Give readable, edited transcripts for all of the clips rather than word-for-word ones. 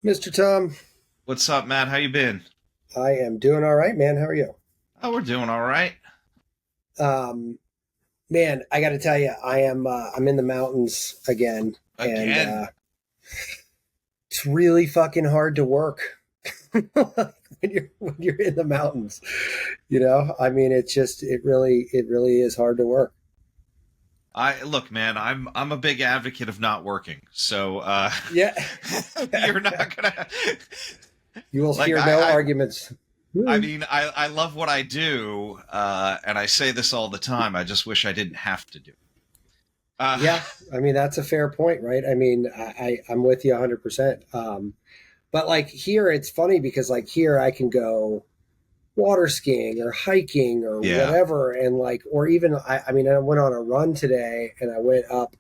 Mr. Tom, What's up, Matt? How you been? I am doing all right, man. How are you? Oh, we're doing all right. Um, Man, I got to tell you, I'm in the mountains again, and Again. it's really fucking hard to work when you're in the mountains. I mean, it really is hard to work. I look, man, I'm a big advocate of not working. So Yeah, you're not gonna you will like hear no arguments. I mean I love what I do, and I say this all the time. I just wish I didn't have to do it. Yeah, I mean that's a fair point, right? I mean, I'm with you 100%. But like here, it's funny because like here I can go water skiing or hiking or Yeah. whatever, and like, or even I mean, I went on a run today and I went up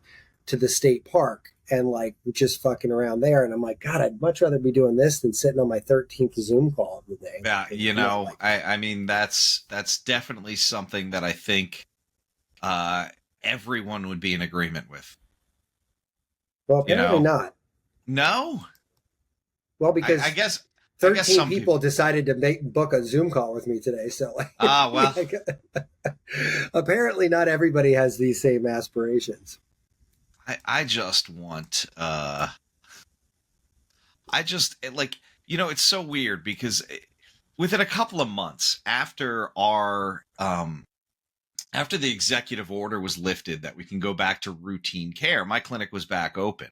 to the state park and like just fucking around there, and I'm like, God, I'd much rather be doing this than sitting on my 13th Zoom call of the day. Yeah, Like, I mean that's definitely something that I think uh everyone would be in agreement with. well, You apparently know? not. No? Well, I, I because guess I guess 13 some people. people decided to book a Zoom call with me today. So, Ah, well, like, apparently, not everybody has these same aspirations. I just want I just like it's so weird because within a couple of months after our after the executive order was lifted that we can go back to routine care, my clinic was back open.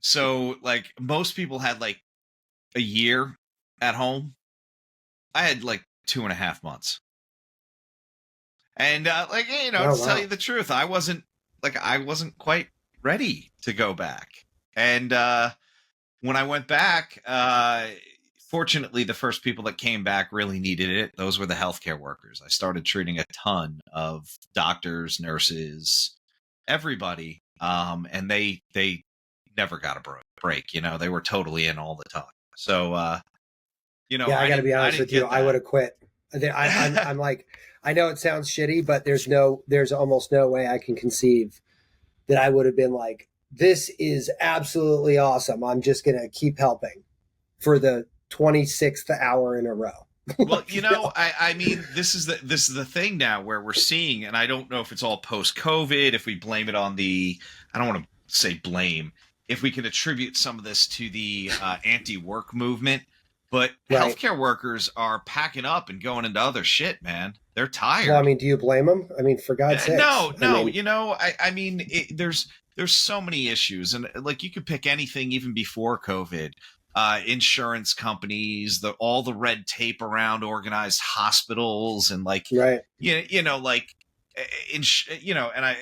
So like most people had like a year at home. I had like 2.5 months. And Oh, to tell you wow. the truth, I wasn't quite ready to go back. And when I went back, fortunately, the first people that came back really needed it. Those were the healthcare workers. I started treating a ton of doctors, nurses, everybody, and they never got a break. They were totally in all the time. So Yeah, I got to be I honest didn't with you. get I would that. have quit. I'm like, I know it sounds shitty, but there's almost no way I can conceive that I would have been like, this is absolutely awesome. I'm just going to keep helping for the 26th hour in a row. Well, Like, no. I mean, this is the thing now where we're seeing, and I don't know if it's all post COVID, if we blame it on the, I don't want to say blame, if we can attribute some of this to the anti-work movement, but Right. healthcare workers are packing up and going into other shit, man. They're Well, I tired. mean, do you blame them? I mean, for God's sakes. No, I no, mean, I mean, there's so many issues, and like you could pick anything even before COVID. Insurance companies, all the red tape around organized hospitals, and like right. like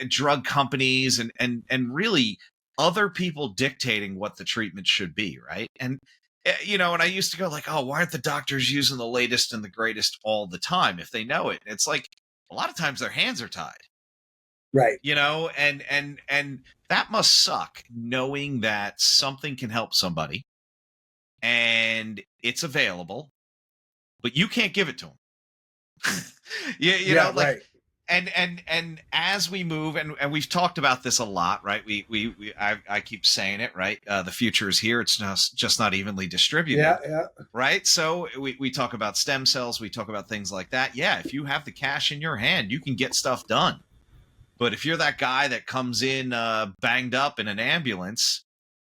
drug companies, and really other people dictating what the treatment should be, right? And and I used to go like, oh, why aren't the doctors using the latest and the greatest all the time if they know it? It's like a lot of times their hands are tied, Right. and that must suck knowing that something can help somebody and it's available, but you can't give it to them. Yeah, Like, right. and as we move, and we've talked about this a lot, right? I keep saying it, right? The future is here. It's just not evenly Yeah, distributed, yeah. right? So we talk about stem cells, we talk about things like that. Yeah, if you have the cash in your hand, you can get stuff done. But if you're that guy that comes in banged up in an ambulance,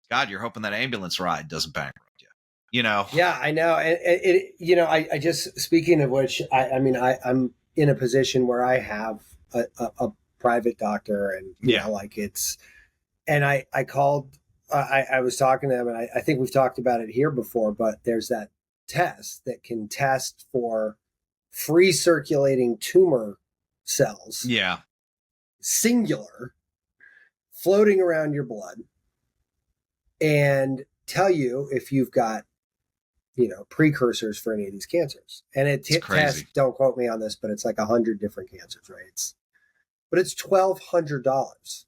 God, you're hoping that ambulance ride doesn't bankrupt you. You know? Yeah, I know. And I just, speaking of which, I mean, I'm in a position where I have a private doctor, and, Yeah. like and I called, I was talking to them, and I think we've talked about it here before, but there's that test that can test for free circulating tumor cells, Yeah. singular, floating around your blood, and tell you if you've got precursors for any of these cancers. And it It's tests, crazy. don't quote me on this, but it's like 100 different cancers, right? But it's $1,200.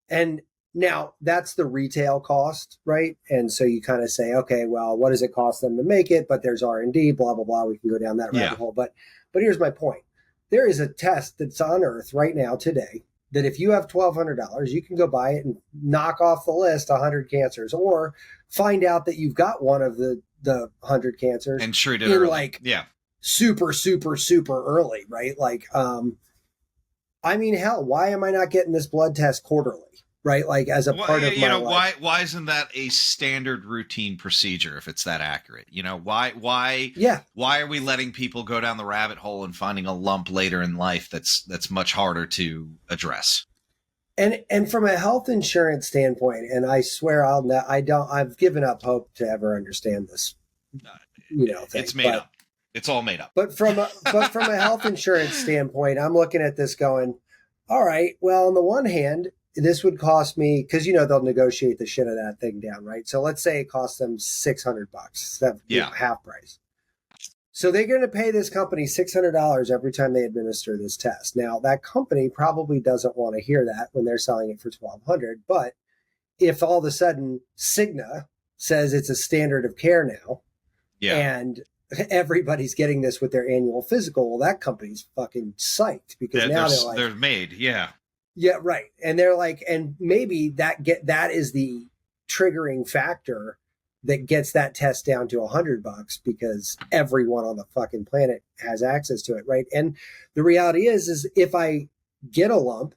And now that's the retail cost, right? And so you kind of say, okay, well, what does it cost them to make it? But there's R&D, blah, blah, blah. We can go down that rabbit Yeah. hole. But here's my point. There is a test that's on Earth right now today that if you have $1,200, you can go buy it and knock off the list 100 cancers, or find out that you've got one of the 100 cancers and treat it in early. like Yeah. super, super, super early, right? Like, I mean, hell, why am I not getting this blood test quarterly? Right, like as a part of my life. Why isn't that a standard routine procedure if it's that accurate? Why are we letting people go down the rabbit hole and finding a lump later in life that's much harder to address? And from a health insurance standpoint, and I swear I've given up hope to ever understand this. Thing. It's made up. It's all made up. But from a health insurance standpoint, I'm looking at this going, all right, well, on the one hand, this would cost me, because they'll negotiate the shit of that thing down, right? So let's say it costs them $600, half price. So they're going to pay this company $600 every time they administer this test. Now that company probably doesn't want to hear that when they're selling it for $1,200. But if all of a sudden Cigna says it's a standard of care now, and everybody's getting this with their annual physical, well, that company's fucking psyched, because now they're made, Yeah, right. And they're like, and maybe that is the triggering factor that gets that test down to $100, because everyone on the fucking planet has access to it, right? And the reality is if I get a lump,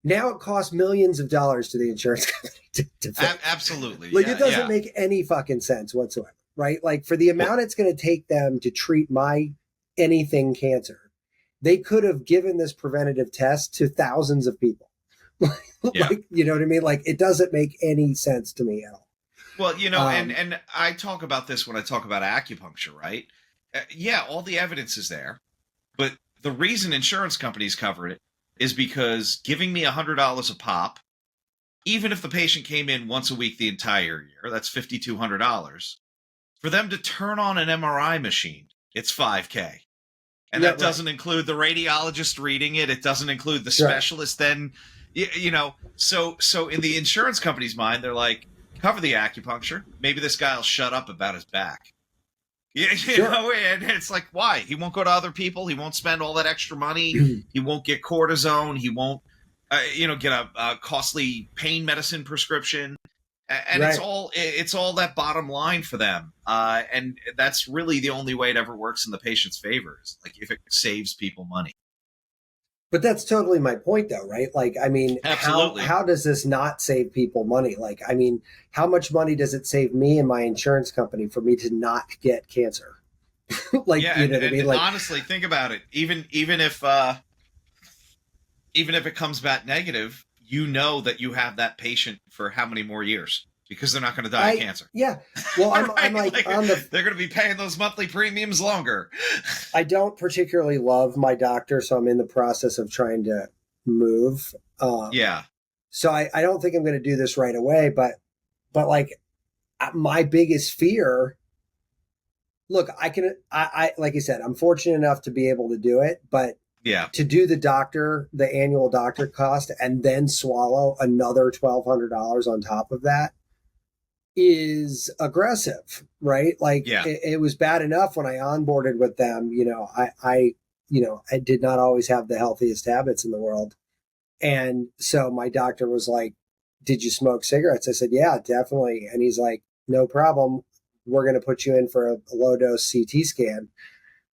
now it costs millions of dollars to the insurance company to fix. Absolutely. Like, it doesn't make any fucking sense whatsoever, right? Like, for the amount it's going to take them to treat my anything cancer, they could have given this preventative test to thousands of people. Like, you know what I mean? Like, it doesn't make any sense to me at all. Well, and I talk about this when I talk about acupuncture, right? All the evidence is there, but the reason insurance companies cover it is because giving me $100 a pop, even if the patient came in once a week the entire year, that's $5,200. For them to turn on an MRI machine, it's $5,000. And that doesn't include the radiologist reading it. It doesn't include the specialist. Then, so in the insurance company's mind, they're like, cover the acupuncture. Maybe this guy will shut up about his back. You know, and it's like, why? He won't go to other people. He won't spend all that extra money. He won't get cortisone. He won't, get a costly pain medicine prescription. And it's all that bottom line for them. And that's really the only way it ever works in the patient's favor, is like if it saves people money. But that's totally my point, though, right? Like, I mean, how does this not save people money? Like, I mean, how much money does it save me and my insurance company for me to not get cancer? Like, you know what I mean? Like, honestly, think about it. Even if it comes back negative, you know that you have that patient for how many more years, because they're not going to die of cancer. Yeah. Well, I'm like they're going to be paying those monthly premiums longer. I don't particularly love my doctor, so I'm in the process of trying to move. So I don't think I'm going to do this right away, but like, my biggest fear, look, I like I said, I'm fortunate enough to be able to do it, but to do the annual doctor cost and then swallow another $1,200 on top of that is aggressive, right? Like, it was bad enough when I onboarded with them. I did not always have the healthiest habits in the world. And so my doctor was like, did you smoke cigarettes? I said, yeah, definitely. And he's like, no problem. We're going to put you in for a low dose CT scan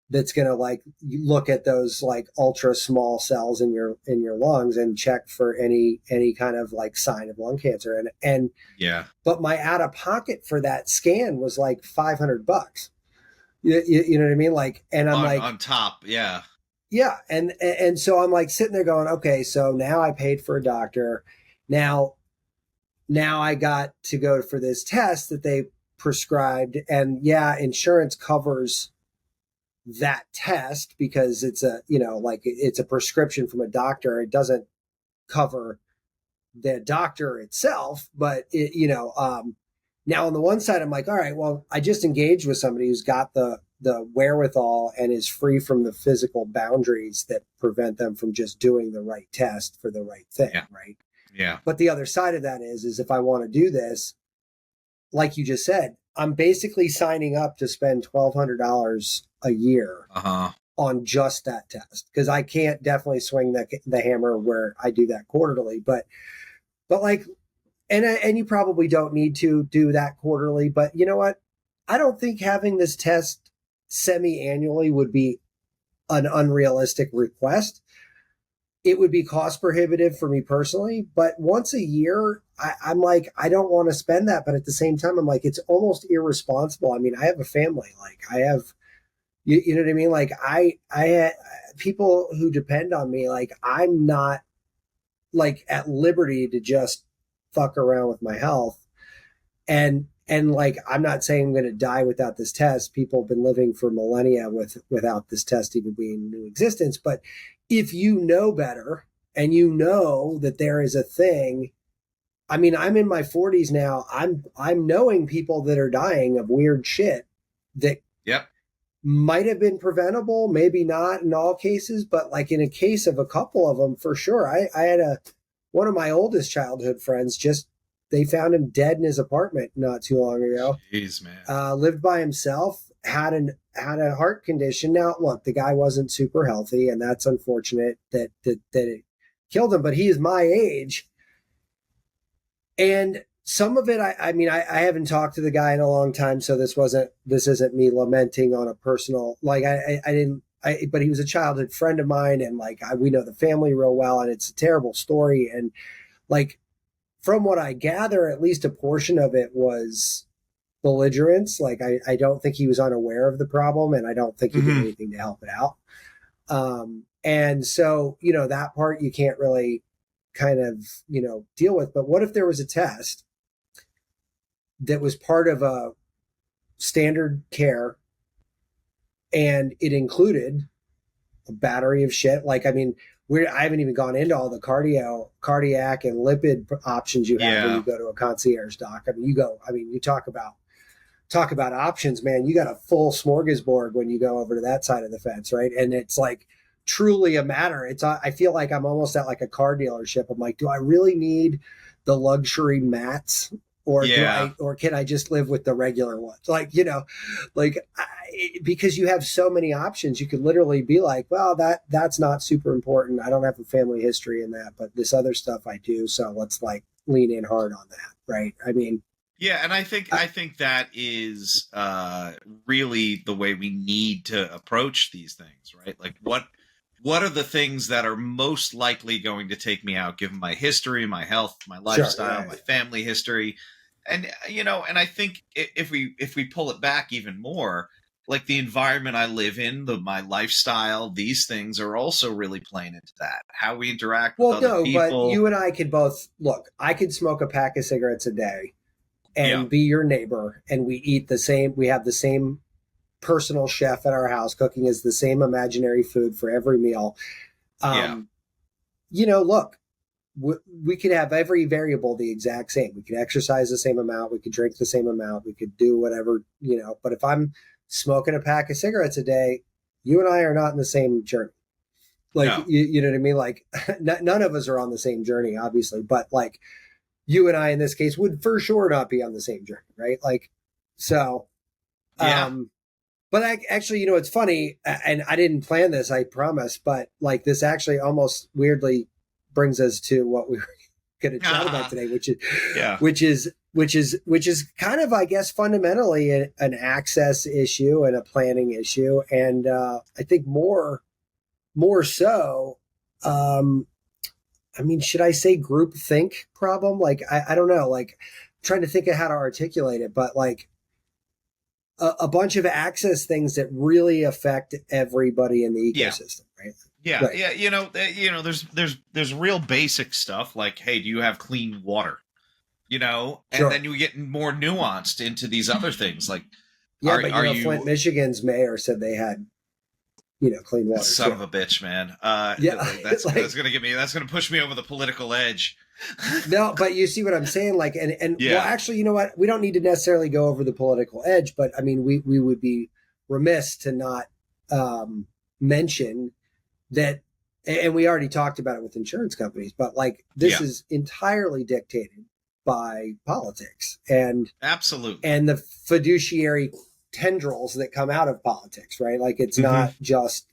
that's going to like look at those like ultra small cells in your lungs and check for any kind of like sign of lung cancer. But my out of pocket for that scan was like $500. You know what I mean? Like, and I'm like on top. Yeah. And so I'm like sitting there going, okay, so now I paid for a doctor. Now I got to go for this test that they prescribed, and insurance covers that test because it's a prescription from a doctor. It doesn't cover the doctor itself, but now on the one side, I'm like, all right, well, I just engaged with somebody who's got the wherewithal and is free from the physical boundaries that prevent them from just doing the right test for the right thing. Right. Yeah. But the other side of that is if I want to do this, like you just said, I'm basically signing up to spend $1,200 a year on just that test, because I can't definitely swing the hammer where I do that quarterly. But like, and you probably don't need to do that quarterly. But you know what? I don't think having this test semi-annually would be an unrealistic request. It would be cost prohibitive for me personally, but once a year, I'm like, I don't want to spend that. But at the same time, I'm like, it's almost irresponsible. I mean, I have a family. Like I have, you know what I mean? Like I people who depend on me, like I'm not like at liberty to just fuck around with my health. And like, I'm not saying I'm going to die without this test. People have been living for millennia without this test even being in existence. But if you know better and you know that there is a thing, I mean, I'm in my 40s now. I'm knowing people that are dying of weird shit that Yep. might have been preventable, maybe not in all cases, but like in a case of a couple of them, for sure. I had one of my oldest childhood friends, just they found him dead in his apartment not too long ago. Jeez, man. Lived by himself, had a heart condition. Now, look, the guy wasn't super healthy, and that's unfortunate that it killed him. But he is my age, and some of it, I mean, I haven't talked to the guy in a long time, so this isn't me lamenting on a personal, like but he was a childhood friend of mine, and like we know the family real well, and it's a terrible story, and like from what I gather, at least a portion of it was belligerence. Like I don't think he was unaware of the problem, and I don't think he did anything to help it out. And so, you know, that part you can't really kind of, you know, deal with. But what if there was a test that was part of a standard care and it included a battery of shit? Like, I mean, I haven't even gone into all the cardiac and lipid options you have when you go to a concierge doc. I mean, you talk about options, man. You got a full smorgasbord when you go over to that side of the fence, right? And it's like truly a matter. I feel like I'm almost at like a car dealership. I'm like, do I really need the luxury mats, or can I just live with the regular ones? Like, you know, like because you have so many options, you could literally be like, well, that's not super important. I don't have a family history in that, but this other stuff I do. So let's like lean in hard on that, right? I mean, yeah, and I think that is really the way we need to approach these things, right? Like, what are the things that are most likely going to take me out, given my history, my health, my lifestyle, my family history, and you know, and I think if we pull it back even more, like the environment I live in, my lifestyle, these things are also really playing into that. How we interact with other people. But you and I could both look. I could smoke a pack of cigarettes a day and be your neighbor, and we eat the same. We have the same personal chef at our house cooking us the same imaginary food for every meal. You know, look, we could have every variable the exact same. We could exercise the same amount. We could drink the same amount. We could do whatever, you know. But if I'm smoking a pack of cigarettes a day, you and I are not in the same journey. Like, you know what I mean? Like, none of us are on the same journey, obviously. But like, you and I in this case would for sure not be on the same journey, right? Like, so, but actually, you know, it's funny, and I didn't plan this, I promise, but like this actually almost weirdly brings us to what we were going to chat about today, which is kind of, I guess, fundamentally an access issue and a planning issue, and I think more so. I mean, should I say group think problem? Like, I don't know. Like, I'm trying to think of how to articulate it, but like a bunch of access things that really affect everybody in the ecosystem, right? Yeah, right. Yeah. You know, there's real basic stuff like, hey, do you have clean water? You know, and then you get more nuanced into these other things like, but Flint, Michigan's mayor said they had, you know, clean water. Son of a bitch, man. That's going to push me over the political edge. No, but you see what I'm saying? Like, well, actually, you know what? We don't need to necessarily go over the political edge, but I mean, we would be remiss to not mention that, and we already talked about it with insurance companies, but like this is entirely dictated by politics and absolutely, and the fiduciary tendrils that come out of politics, right? Like it's not just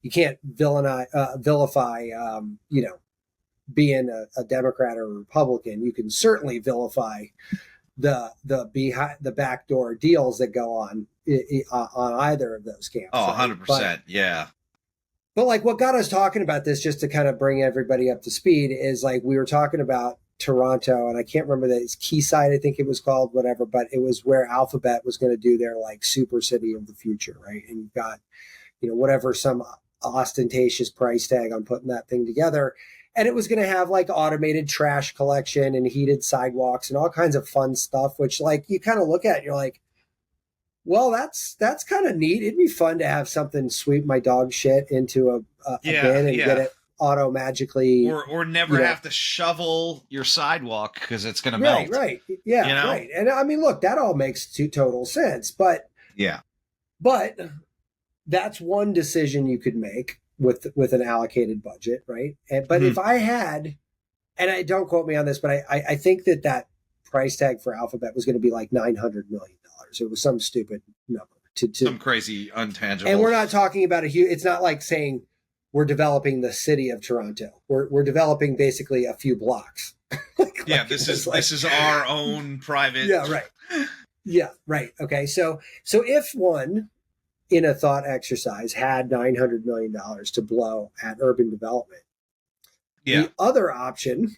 you can't vilify, being a Democrat or a Republican. You can certainly vilify the behind the backdoor deals that go on either of those camps. Oh, right? 100%. Yeah. But like what got us talking about this, just to kind of bring everybody up to speed, is like we were talking about Toronto, and I can't remember that it's Quayside, I think it was called, whatever, but it was where Alphabet was going to do their like super city of the future, right? And you've got, whatever, some ostentatious price tag on putting that thing together. And it was going to have like automated trash collection and heated sidewalks and all kinds of fun stuff, which like you kind of look at and you're like, well, that's kind of neat. It'd be fun to have something sweep my dog shit into a bin and get it auto magically, or never have to shovel your sidewalk because it's going to melt. Right. Yeah. Right. And I mean, look, that all makes total sense, but that's one decision you could make with an allocated budget. Right. But if I had, and I don't quote me on this, but I think that price tag for Alphabet was going to be like $900 million. It was some stupid number to some crazy untangible. And we're not talking about it's not like saying we're developing the city of Toronto. We're developing basically a few blocks. This is our own private. Yeah, right. Yeah, right. Okay. So if one in a thought exercise had $900 million to blow at urban development, the other option,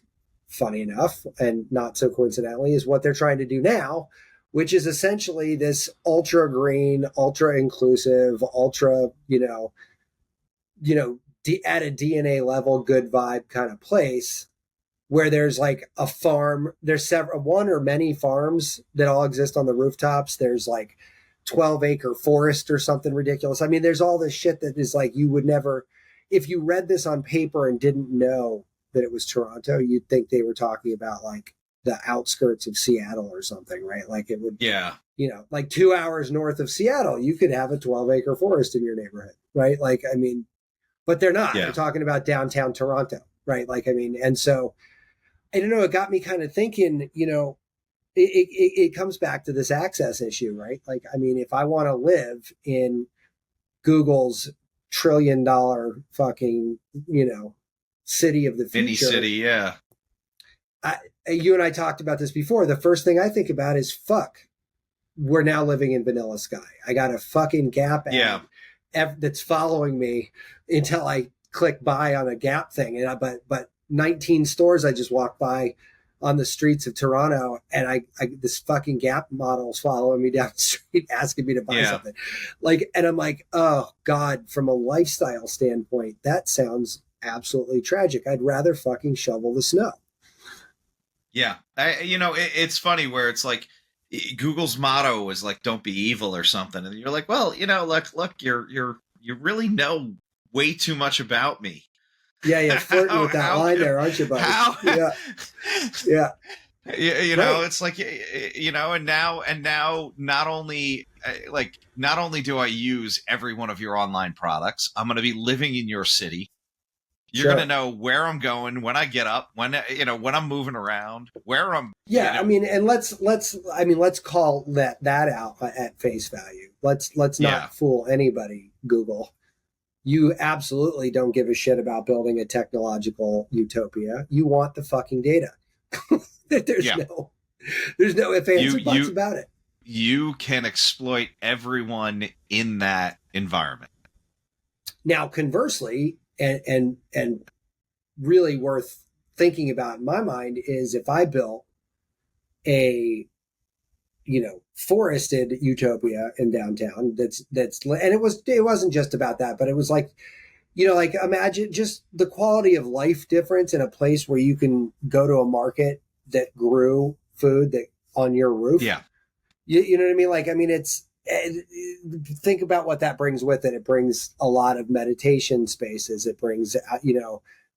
funny enough, and not so coincidentally, is what they're trying to do now, which is essentially this ultra green, ultra inclusive, ultra, at a DNA level, good vibe kind of place where there's like a farm. There's one or many farms that all exist on the rooftops. There's like 12-acre forest or something ridiculous. I mean, there's all this shit that is like, you would never, if you read this on paper and didn't know that it was Toronto, you'd think they were talking about like the outskirts of Seattle or something, right? Like it would, like 2 hours north of Seattle, you could have a 12-acre forest in your neighborhood, right? Like, I mean, but they're not. They're talking about downtown Toronto, right? Like, I mean, and so I don't know. It got me kind of thinking. It comes back to this access issue, right? Like, I mean, if I want to live in Google's $1 trillion fucking, city of the future, Mini city, yeah. You and I talked about this before. The first thing I think about is fuck. We're now living in vanilla sky. I got a fucking Gap ad that's following me until I click buy on a Gap thing. And but 19 stores I just walked by on the streets of Toronto, and I this fucking Gap model's following me down the street asking me to buy something. Like, and I'm like, oh God, from a lifestyle standpoint, that sounds absolutely tragic. I'd rather fucking shovel the snow. Yeah. It's funny where it's like Google's motto was like, don't be evil or something. And you're like, well, look, you really know way too much about me. Yeah, you're flirting with that line there, aren't you, buddy? Yeah. It's like, and now not only do I use every one of your online products, I'm going to be living in your city. You're going to know where I'm going, when I get up, when I'm moving around, where I'm. Yeah. I mean, and let's call that out at face value. Let's not fool anybody, Google. You absolutely don't give a shit about building a technological utopia. You want the fucking data. There's no ifs, ands, or buts about it. You can exploit everyone in that environment. Now, conversely, and really worth thinking about in my mind is if I built a forested utopia in downtown that's and it wasn't just about that, but it was like like imagine just the quality of life difference in a place where you can go to a market that grew food that on your roof. You know what I mean? Like, I mean, think about what that brings with it. It brings a lot of meditation spaces. It brings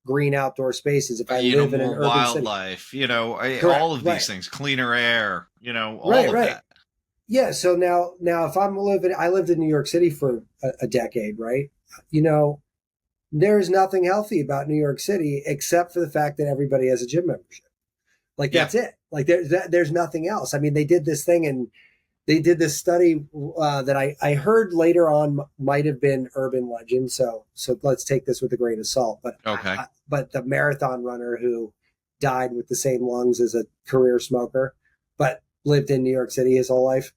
green outdoor spaces. If I live in an urban wildlife, city. All of these things, cleaner air, all of that. Yeah. So now if I lived in New York City for a decade, right? There's nothing healthy about New York City except for the fact that everybody has a gym membership. Like that's it. Like there's nothing else. I mean, they did this thing and they did this study that I heard later on might have been urban legend. So let's take this with a grain of salt. But Okay. but the marathon runner who died with the same lungs as a career smoker, but lived in New York City his whole life.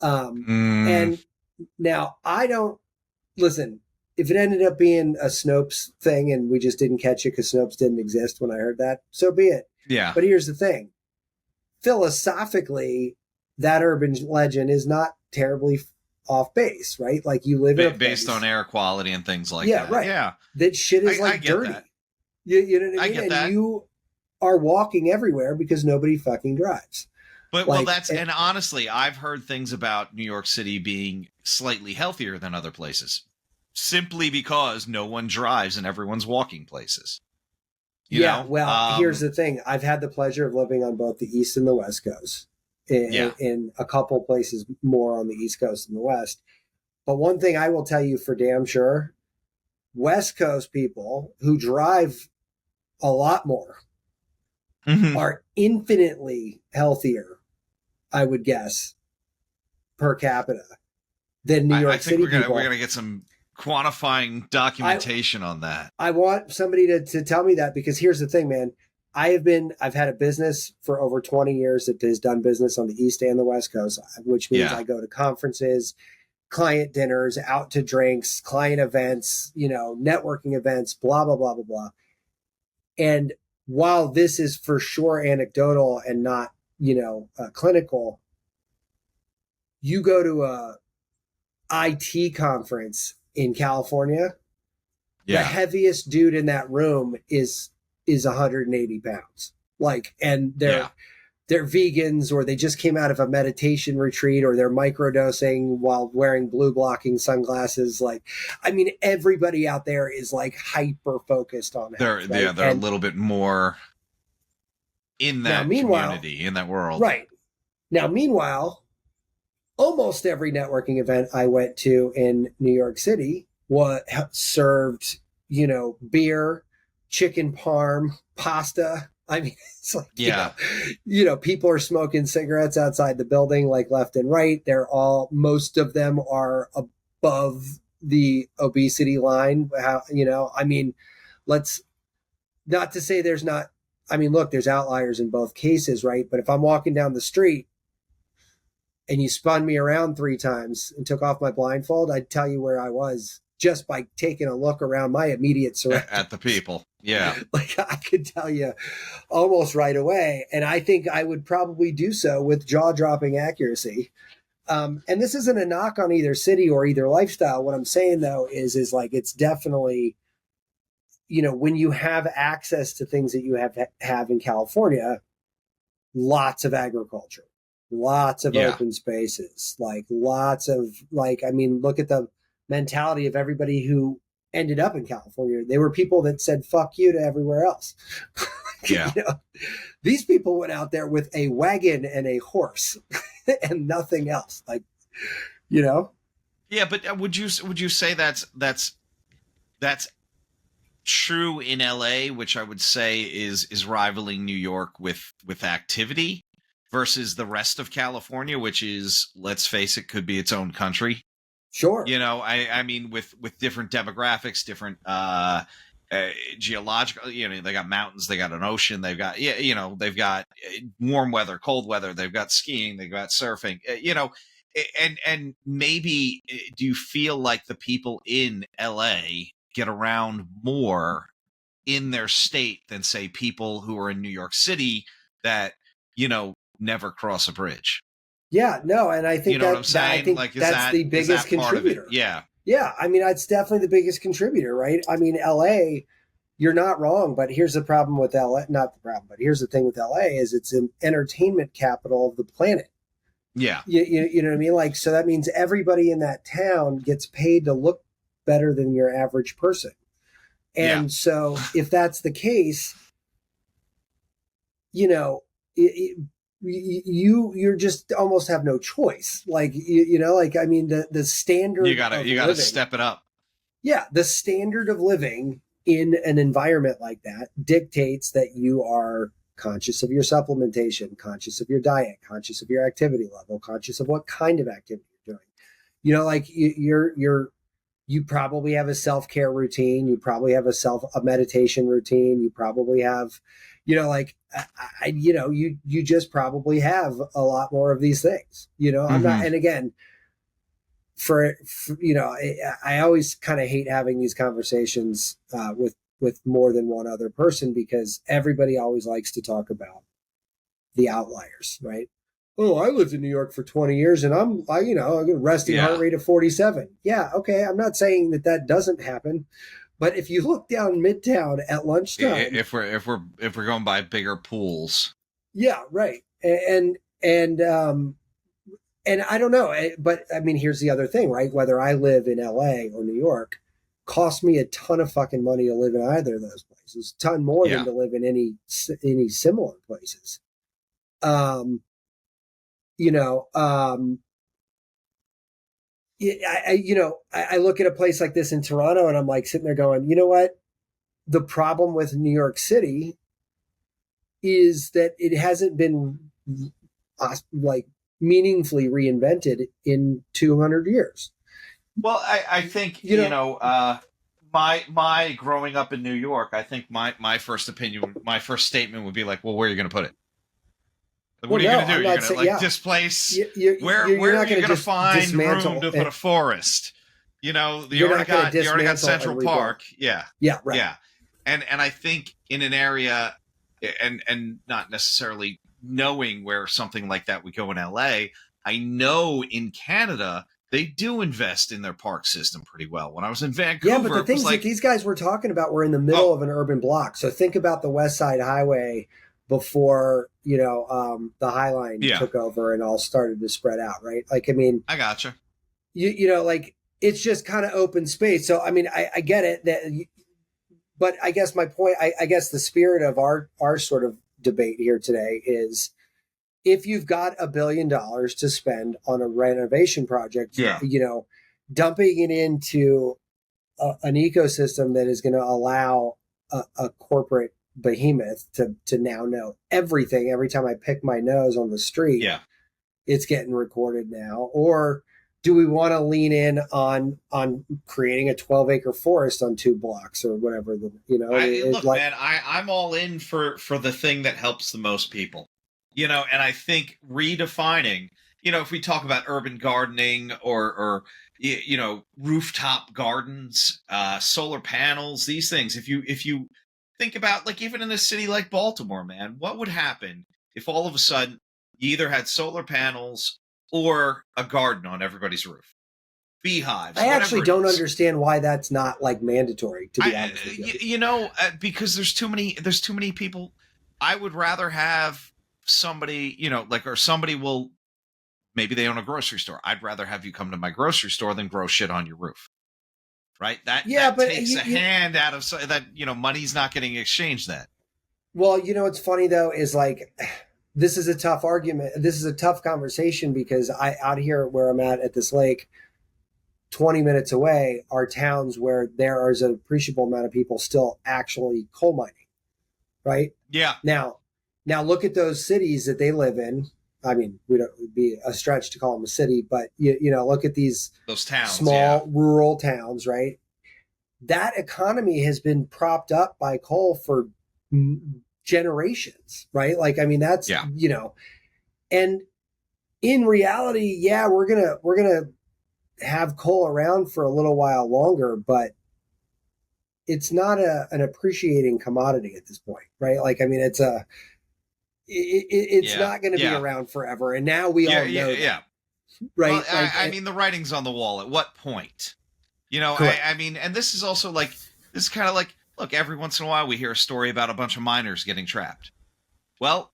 Mm, And now I don't listen. If it ended up being a Snopes thing and we just didn't catch it because Snopes didn't exist when I heard that, so be it. yeah. But here's the thing: philosophically, that urban legend is not terribly off base, right? Like you live in a Based place, on air quality and things like yeah, that. right. Yeah. That shit is I like get dirty. that. You know what I I mean? get And that. you are walking everywhere because nobody fucking drives. But well, Like, and honestly, I've heard things about New York City being slightly healthier than other places, simply because no one drives and everyone's walking places. You yeah, know, well, here's the thing. I've had the pleasure of living on both the East and the West Coast, yeah, in a couple places more on the East Coast than the West. But one thing I will tell you for damn sure, West Coast people who drive a lot more mm-hmm. are infinitely healthier, I would guess, per capita than New I York think City we're people. gonna get some quantifying documentation on that. I want somebody to tell me that, because here's the thing, man. I've had a business for over 20 years that has done business on the East and the West Coast, which means Yeah, I go to conferences, client dinners, out to drinks, client events, networking events, blah, blah, blah, blah, blah. And while this is for sure anecdotal and not, clinical, you go to a IT conference in California, the yeah. heaviest dude in that room is 180 pounds. Like, and Yeah. they're vegans, or they just came out of a meditation retreat, or they're microdosing while wearing blue blocking sunglasses. Like, I mean, everybody out there is like hyper focused on health, right? They're a little bit more in Now, that meanwhile, community, in that world. right now, meanwhile, almost every networking event I went to in New York City was served, beer, chicken parm, pasta. I mean, it's like, Yeah. people are smoking cigarettes outside the building, like left and right. Most of them are above the obesity line. I mean, let's not to say there's not, I mean, look, there's outliers in both cases, right? But if I'm walking down the street and you spun me around 3 times and took off my blindfold, I'd tell you where I was just by taking a look around my immediate surroundings. At the people. Yeah. Like, I could tell you almost right away. And I think I would probably do so with jaw-dropping accuracy. And this isn't a knock on either city or either lifestyle. What I'm saying, though, is like, it's definitely, when you have access to things that you have in California, lots of agriculture, lots of Yeah. open spaces, like lots of, like, I mean, look at the mentality of everybody who ended up in California. They were people that said fuck you to everywhere else. Yeah. These people went out there with a wagon and a horse and nothing else. Like, Yeah, but would you say that's true in LA, which I would say is rivaling New York with activity, versus the rest of California, which is, let's face it, could be its own country. Sure. I mean, with different demographics, different geological, they got mountains, they got an ocean, they've got, they've got warm weather, cold weather, they've got skiing, they've got surfing, and maybe, do you feel like the people in LA get around more in their state than, say, people who are in New York City that, never cross a bridge? Yeah, no, and I think What I'm saying? I think like, that's the biggest contributor. Yeah. Yeah, I mean, that's definitely the biggest contributor, right? I mean, LA, you're not wrong, but here's the problem with LA. Not the problem, but here's the thing with LA is it's an entertainment capital of the planet. Yeah. You know what I mean? Like, so that means everybody in that town gets paid to look better than your average person. And so if that's the case, you just almost have no choice. Like, like, I mean, the standard you gotta step it up. Yeah, the standard of living in an environment like that dictates that you are conscious of your supplementation, conscious of your diet, conscious of your activity level, conscious of what kind of activity you're doing. You know, like you probably have a self-care routine. You probably have a meditation routine. You probably have, you know, like, you just probably have a lot more of these things, you know, I'm not, and again, for you know, I always kind of hate having these conversations with more than one other person, because everybody always likes to talk about the outliers, right? Oh, I lived in New York for 20 years and I got a resting heart rate of 47. Yeah. Okay. I'm not saying that doesn't happen, but if you look down Midtown at lunchtime, if we're going by bigger pools. Yeah. Right. And I don't know, but I mean, here's the other thing, right? Whether I live in LA or New York, costs me a ton of fucking money to live in either of those places, a ton more than to live in any similar places. I look at a place like this in Toronto and I'm like sitting there going, you know what? The problem with New York City is that it hasn't been like meaningfully reinvented in 200 years. Well, I think, my growing up in New York, I think my first statement would be like, well, where are you going to put it? Like, what are you going to do? You're going to displace? Where are you going to find room to put a forest? You know, you already got Central Park. Yeah. Yeah. Right. Yeah. And I think in an area, and not necessarily knowing where something like that would go in LA, I know in Canada they do invest in their park system pretty well. When I was in Vancouver, yeah, but the things that these guys were talking about were in the middle of an urban block. So think about the West Side Highway before the High Line took over and all started to spread out, right? Like, I mean, I gotcha. Like it's just kind of open space. So I mean, I get it but I guess my point, I guess the spirit of our sort of debate here today is, if you've got $1 billion to spend on a renovation project, dumping it into an ecosystem that is going to allow a corporate behemoth to now know everything. Every time I pick my nose on the street, it's getting recorded now. Or do we want to lean in on creating a 12-acre forest on 2 blocks or whatever? Man, I'm all in for the thing that helps the most people. And I think redefining, if we talk about urban gardening or rooftop gardens, solar panels, these things, if you think about, like, even in a city like Baltimore, man, what would happen if all of a sudden you either had solar panels or a garden on everybody's roof? Beehives. I actually don't understand why that's not like mandatory, to be honest with you. Because there's too many people. I would rather have somebody, or somebody will, maybe they own a grocery store. I'd rather have you come to my grocery store than grow shit on your roof. Right? That takes a hand out of that, money's not getting exchanged then. Well, what's funny though is, like, this is a tough argument. This is a tough conversation, because out here where I'm at this lake, 20 minutes away are towns where there is an appreciable amount of people still actually coal mining. Right? Yeah. Now look at those cities that they live in. I mean, it'd be a stretch to call them a city, but look at those towns, small rural towns, right? That economy has been propped up by coal for generations, right? Like, I mean, that's, and in reality, we're going to have coal around for a little while longer, but it's not an appreciating commodity at this point, right? Like, I mean, it's not going to be around forever. And now we all know that, right? Well, I mean, the writing's on the wall. At what point? I mean, and this is also like, this is kind of like, look, every once in a while we hear a story about a bunch of miners getting trapped. Well,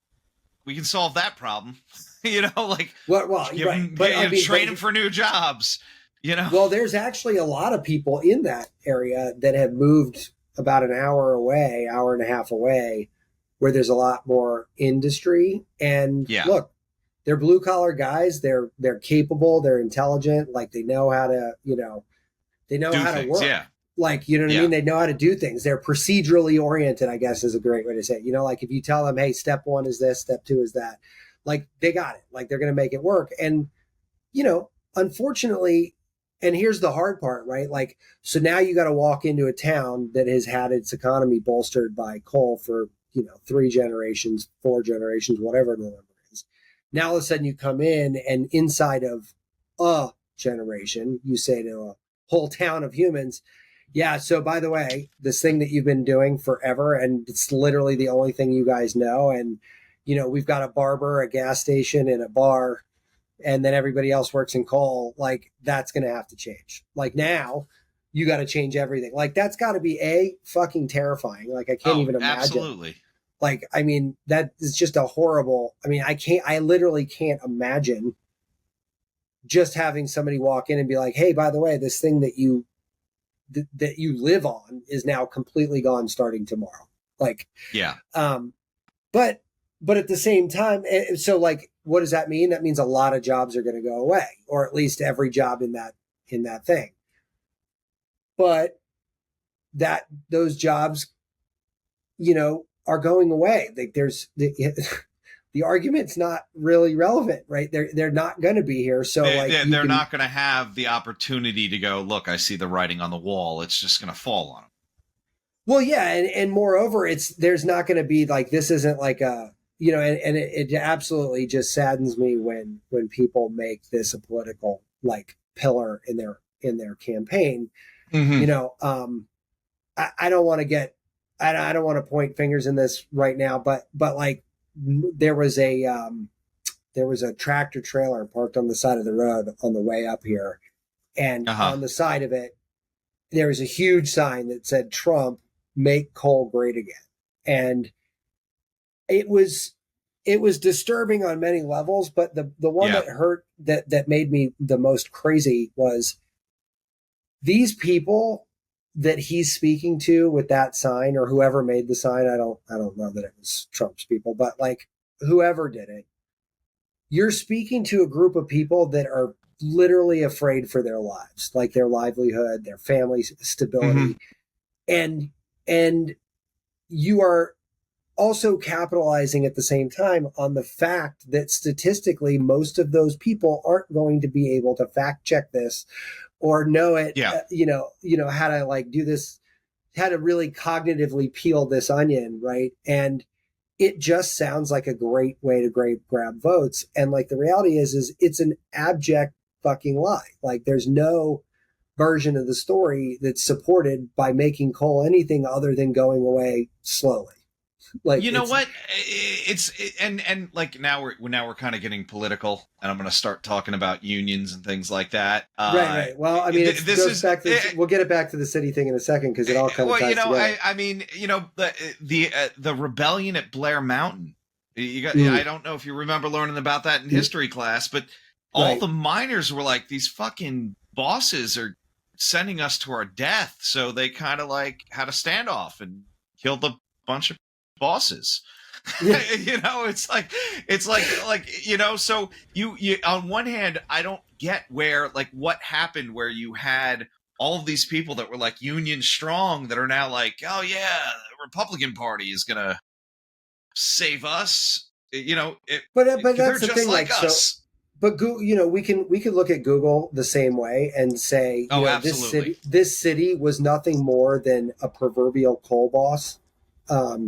we can solve that problem. Train them for new jobs. Well, there's actually a lot of people in that area that have moved about an hour and a half away, where there's a lot more industry. And look, they're blue collar guys. They're capable. They're intelligent. Like, they know how to, they know how to work. Like, you know what I Yeah. mean? They know how to do things. They're procedurally oriented, I guess is a great way to say it. You know, like if you tell them, hey, step one is this, step two is that, like they got it. Like they're going to make it work. And, you know, unfortunately, and here's the hard part, right? Like, so now you got to walk into a town that has had its economy bolstered by coal for, you know, 3 generations, 4 generations, whatever the number is. Now all of a sudden you come in and inside of a generation, you say to a whole town of humans, yeah, so by the way, this thing that you've been doing forever, and it's literally the only thing you guys know. And, you know, we've got a barber, a gas station, and a bar, and then everybody else works in coal. Like, that's going to have to change. Like, now you got to change everything. Like, that's got to be fucking terrifying. Like, I can't Oh, even imagine. absolutely. Like, I mean, that is just a horrible. I mean, I literally can't imagine just having somebody walk in and be like, hey, by the way, this thing that you live on is now completely gone starting tomorrow. Like, Yeah. But at the same time, so like, what does that mean? That means a lot of jobs are going to go away, or at least every job in that thing. But those jobs, you know, are going away. Like there's the argument's not really relevant, right? They're not going to be here. So they're not going to have the opportunity to go, look, I see the writing on the wall. It's just going to fall on them. Well, yeah, and moreover, there's not going to be like, this isn't like a, you know, and it absolutely just saddens me when people make this a political like pillar in their campaign. Mm-hmm. You know, I don't want to I don't want to point fingers in this right now, but like there was a tractor trailer parked on the side of the road on the way up here, and on the side of it there was a huge sign that said Trump, make coal great again. And it was disturbing on many levels, but the one that hurt, that made me the most crazy, was these people that he's speaking to with that sign, or whoever made the sign. I don't know that it was Trump's people, but like whoever did it, you're speaking to a group of people that are literally afraid for their lives, like their livelihood, their family stability. Mm-hmm. And you are also capitalizing at the same time on the fact that statistically most of those people aren't going to be able to fact check this or know it. You know how to like do this, how to really cognitively peel this onion, right? And it just sounds like a great way to grab votes. And like the reality is it's an abject fucking lie. Like there's no version of the story that's supported by making coal anything other than going away slowly. Like, you know what, and like now we're kind of getting political, and I'm going to start talking about unions and things like that. Right. Well, I mean, we'll get it back to the city thing in a second, because it all kind of ties together. I mean, you know, the rebellion at Blair Mountain. I don't know if you remember learning about that in history class, but all the miners were like, these fucking bosses are sending us to our death, so they kind of like had a standoff and killed a bunch of bosses. You know, it's like you know, so you on one hand, I don't get where, like, what happened where you had all of these people that were like union strong that are now like, oh yeah, the Republican Party is gonna save us, you know, but that's the just thing, like us. So, but you know, we can look at Google the same way and say, you know, absolutely, this city was nothing more than a proverbial coal boss. A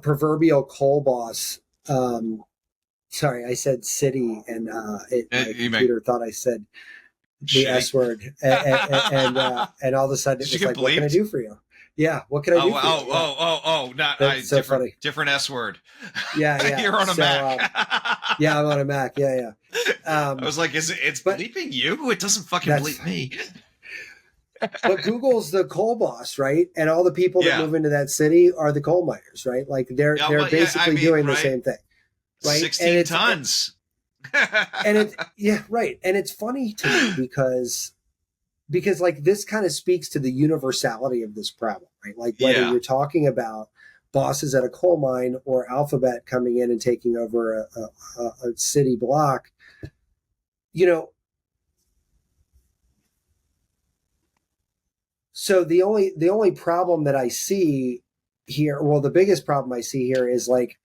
proverbial coal boss. Sorry, I said city, and my computer thought I said the S word, and all of a sudden it was like, what can I do for you? Yeah, what can I do for you? That's so funny. Different S word. Yeah. You're on a Mac. Yeah, I'm on a Mac. Yeah. I was like, it's bleeping you? It doesn't fucking bleep me. But Google's the coal boss, right? And all the people that move into that city are the coal miners, right? Like they're basically doing the same thing, right? 16 tons. And it's right. And it's funny to me because like this kind of speaks to the universality of this problem, right? Like whether you're talking about bosses at a coal mine or Alphabet coming in and taking over a city block, you know, So the only problem that I see here, well, the biggest problem I see here is like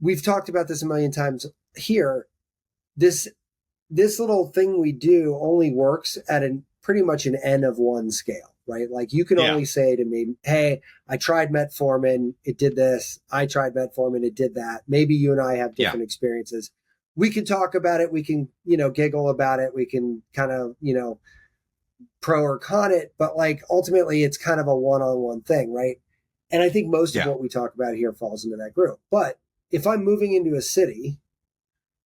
we've talked about this a million times here. This this little thing we do only works at an pretty much an N of one scale, right? Like you can Yeah. only say to me, "Hey, I tried metformin, it did this. I tried metformin, it did that." Maybe you and I have Yeah. different experiences. We can talk about it. We can, giggle about it. We can kind of, pro or con it, but like ultimately it's kind of a one-on-one thing, right? And I think most of Yeah. what we talk about here falls into that group. But if I'm moving into a city,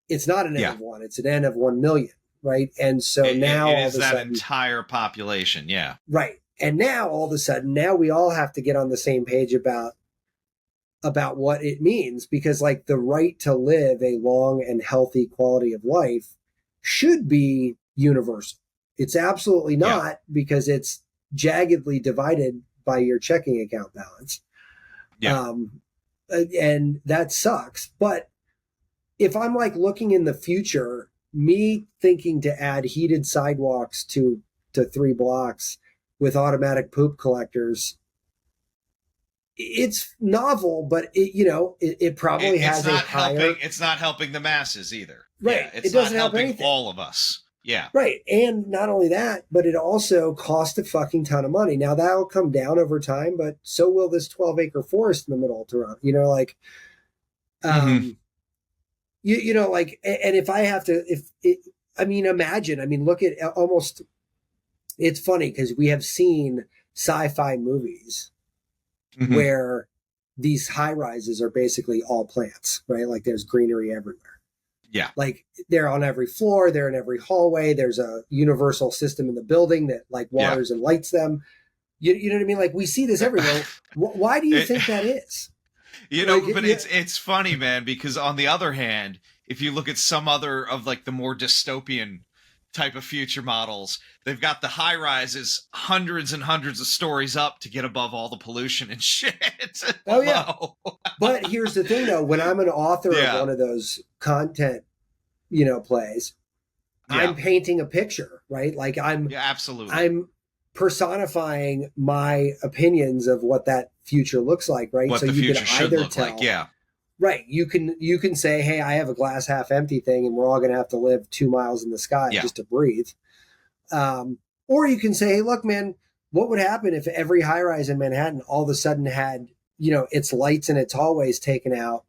it's not an N Yeah. of one, it's an N of 1 million, right? And so now It all of is a that sudden, entire population. Yeah. right. And now all of a sudden, now we all have to get on the same page about what it means, because like the right to live a long and healthy quality of life should be universal. It's absolutely Yeah. not, because it's jaggedly divided by your checking account balance. Yeah. And that sucks. But if I'm like looking in the future, me thinking to add heated sidewalks to 3 blocks with automatic poop collectors, it's novel, but it probably It's has a not higher. helping. It's not helping the masses either. Right. Yeah. It's It not doesn't help helping anything. all of us. Yeah. Right. And not only that, but it also costs a fucking ton of money. Now that'll come down over time, but so will this 12-acre forest in the middle of Toronto. Like, Mm-hmm. um, like, and if I have to, imagine, look at almost, it's funny because we have seen sci-fi movies Mm-hmm. where these high rises are basically all plants, right? Like there's greenery everywhere. Yeah. Like they're on every floor, they're in every hallway. There's a universal system in the building that like Yeah. waters and lights them. You know what I mean? Like we see this everywhere. Why do you think that is? But it's funny, man, because on the other hand, if you look at some other of like the more dystopian type of future models, they've got the high rises hundreds and hundreds of stories up to get above all the pollution and shit. Oh yeah. But here's the thing though, when I'm an author of one of those content, plays, I'm painting a picture, right? Like absolutely. I'm personifying my opinions of what that future looks like, right? What so the you future can should either look tell, like, yeah. Right. You can say, hey, I have a glass half empty thing and we're all gonna have to live 2 miles in the sky just to breathe. Or you can say, hey, look, man, what would happen if every high rise in Manhattan all of a sudden had, its lights in its hallways taken out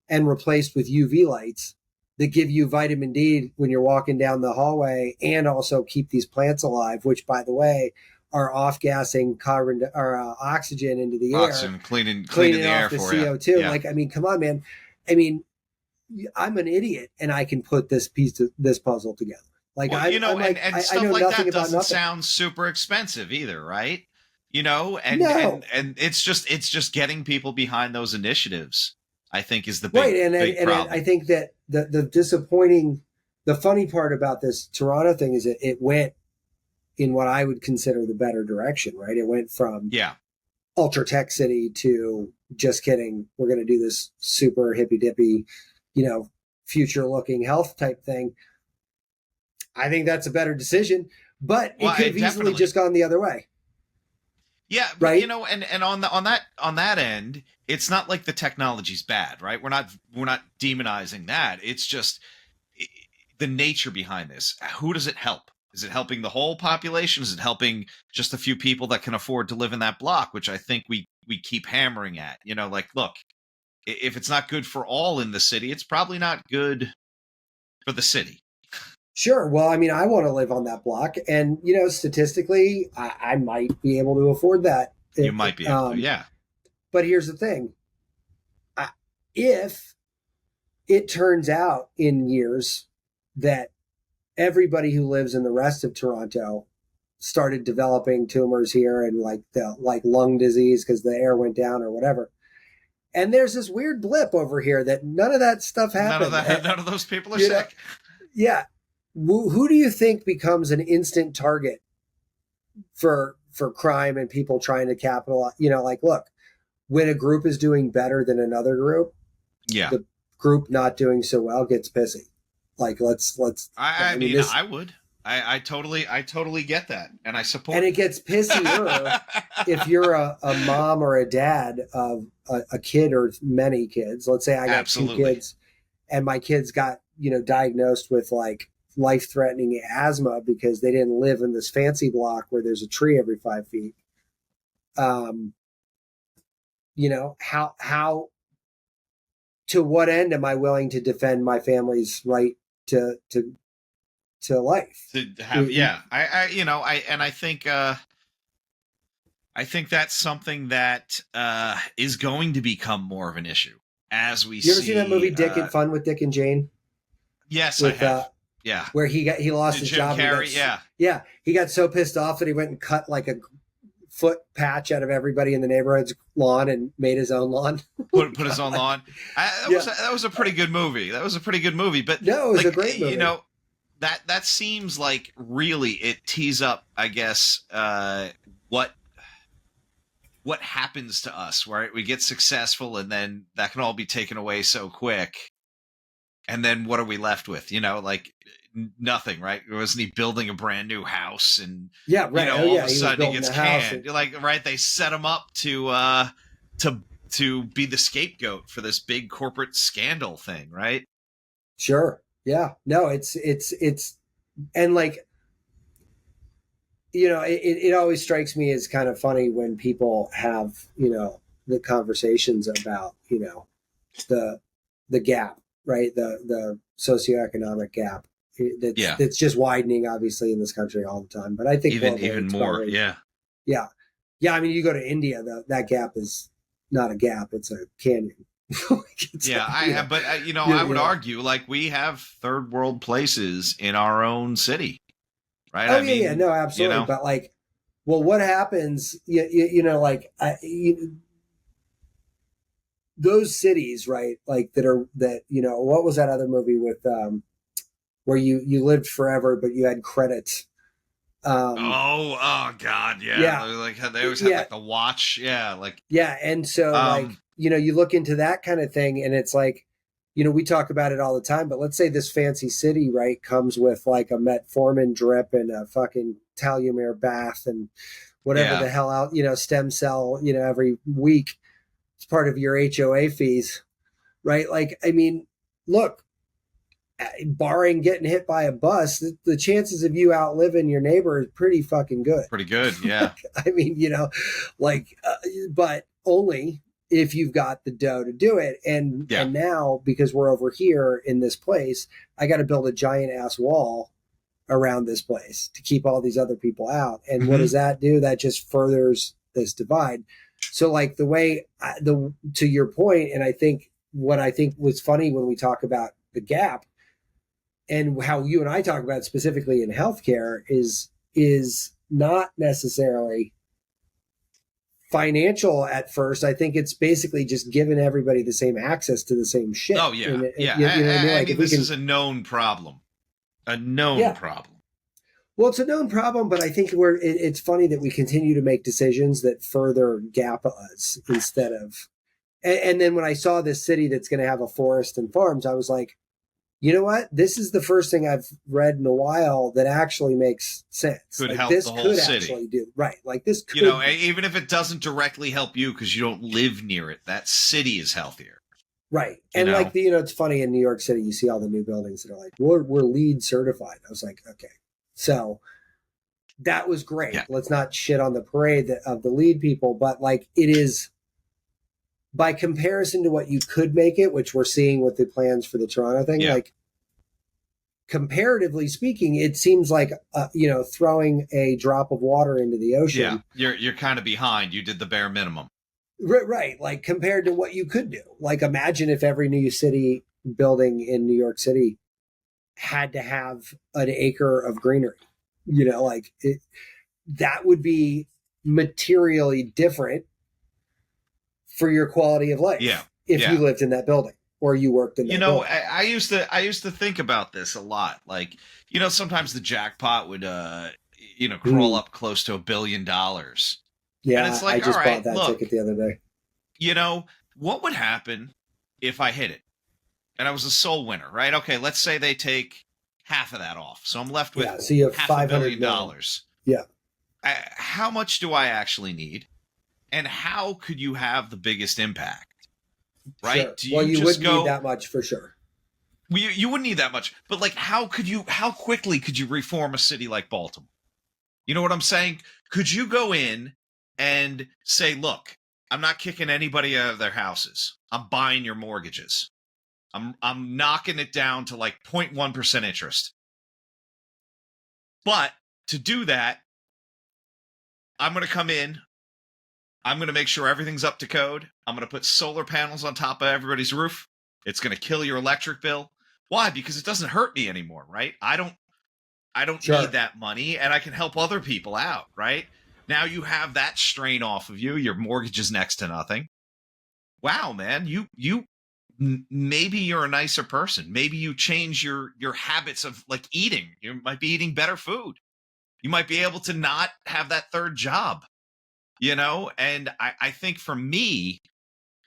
and replaced with UV lights that give you vitamin D when you're walking down the hallway, and also keep these plants alive, which, by the way, are off gassing carbon or oxygen into the air, cleaning cleaning the off air the for CO2. you. Yeah. Like, come on, man. I'm an idiot, and I can put this puzzle together. Like, well, and stuff I know like nothing that about doesn't nothing. sound super expensive either, right? And No. and it's just getting people behind those initiatives, I think, is the big, right. And problem. I think that the funny part about this Toronto thing is it went in what I would consider the better direction, right? It went from ultra tech city to just kidding, we're going to do this super hippy dippy, future looking health type thing. I think that's a better decision, but it could have easily just gone the other way. Yeah, but right? And on that end, it's not like the technology's bad, right? We're not demonizing that. It's just the nature behind this. Who does it help? Is it helping the whole population? Is it helping just a few people that can afford to live in that block, which I think we keep hammering at? Like, look, if it's not good for all in the city, it's probably not good for the city. Sure. Well, I want to live on that block, and statistically, I might be able to afford that. You might be able to, yeah. But here's the thing: if it turns out in years that everybody who lives in the rest of Toronto started developing tumors here and like lung disease because the air went down or whatever, and there's this weird blip over here that none of that stuff happened. None of those people are sick. Yeah. Who do you think becomes an instant target for crime and people trying to capitalize? Like, look, when a group is doing better than another group, the group not doing so well gets pissy. Like, let's. I mean, I would. I totally get that, and I support. And it gets pissier if you're a mom or a dad of a kid or many kids. Let's say I got two Absolutely. kids, and my kids got diagnosed with like life-threatening asthma because they didn't live in this fancy block where there's a tree every 5 feet. How to what end am I willing to defend my family's right to life? To have, yeah, I think that's something that is going to become more of an issue as we You ever see. seen that movie Dick and Fun with Dick and Jane? Yes, With, I have. Yeah, where he lost his Jim job. Carrey, Yeah, he got so pissed off that he went and cut like a foot patch out of everybody in the neighborhood's lawn and made his own lawn. Put his own lawn. That was a pretty good movie. But no, it was a great movie. That seems like really it tees up, I guess, what happens to us, right? We get successful, and then that can all be taken away so quick. And then what are we left with? Nothing, right? Wasn't he building a brand new house? And yeah, right. All of a sudden he gets canned. Right? They set him up to be the scapegoat for this big corporate scandal thing, right? Sure. Yeah. No, it's and like, it always strikes me as kind of funny when people have, the conversations about, the gap, right? The socioeconomic gap that's just widening, obviously, in this country all the time. But I think even more. Probably, yeah. I mean, you go to India, that gap is not a gap; it's a canyon. I would argue like we have third world places in our own city, right? Oh, no, absolutely. But like, well, what happens? Those cities, right? Like what was that other movie with where you lived forever, but you had credits? Oh God, yeah. Like they always had like the watch, and so you look into that kind of thing, and it's like, we talk about it all the time, but let's say this fancy city, right, comes with like a metformin drip and a fucking Telomere bath and whatever the hell out, stem cell, every week. It's part of your HOA fees, right? Like, I mean, look, barring getting hit by a bus, the chances of you outliving your neighbor is pretty fucking good. Pretty good, yeah. I mean, but only if you've got the dough to do it. And now, because we're over here in this place, I got to build a giant ass wall around this place to keep all these other people out. And what does that do? That just furthers this divide. So like to your point, and I think what I think was funny when we talk about the gap and how you and I talk about it specifically in healthcare is not necessarily financial at first. I think it's basically just giving everybody the same access to the same shit. Oh yeah. I mean, this is a known problem. Problem. Well, it's a known problem, but I think it's funny that we continue to make decisions that further gap us instead of. And then when I saw this city that's going to have a forest and farms, I was like, you know what? This is the first thing I've read in a while that actually makes sense. Could help the whole city. Actually do right. Like this could, even if it doesn't directly help you because you don't live near it, that city is healthier. Right. And like it's funny in New York City, you see all the new buildings that are like, we're LEED certified. I was like, okay. So that was great. Yeah. Let's not shit on the parade of the LEED people, but like it is by comparison to what you could make it, which we're seeing with the plans for the Toronto thing, like comparatively speaking, it seems like, throwing a drop of water into the ocean. Yeah. You're kind of behind. You did the bare minimum. Right. Like compared to what you could do. Like imagine if every new city building in New York City had to have an acre of greenery, that would be materially different for your quality of life. Yeah. If you lived in that building or you worked in that building. I used to think about this a lot. Like, sometimes the jackpot would, crawl up close to $1 billion. Yeah. And it's like, I just bought that ticket the other day. What would happen if I hit it? And I was a sole winner, right? Okay, let's say they take half of that off. So I'm left with So you have half $500 million. Yeah. How much do I actually need? And how could you have the biggest impact? Right? Sure. Do you just wouldn't go, need that much for sure. You wouldn't need that much. But like, how quickly could you reform a city like Baltimore? You know what I'm saying? Could you go in and say, look, I'm not kicking anybody out of their houses. I'm buying your mortgages. I'm knocking it down to like 0.1% interest. But to do that, I'm going to come in. I'm going to make sure everything's up to code. I'm going to put solar panels on top of everybody's roof. It's going to kill your electric bill. Why? Because it doesn't hurt me anymore, right? I don't Sure. need that money, and I can help other people out, right? Now you have that strain off of you. Your mortgage is next to nothing. Wow, man, maybe you're a nicer person. Maybe you change your habits of like eating. You might be eating better food. You might be able to not have that third job, And I think for me,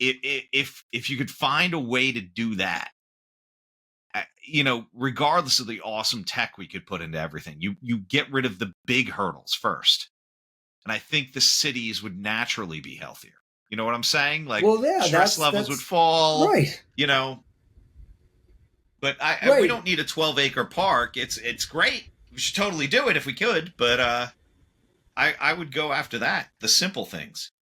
if you could find a way to do that, regardless of the awesome tech we could put into everything, you get rid of the big hurdles first. And I think the cities would naturally be healthier. You know what I'm saying? Like, stress levels would fall, right? But we don't need a 12-acre park. It's great. We should totally do it if we could. But I would go after that. The simple things.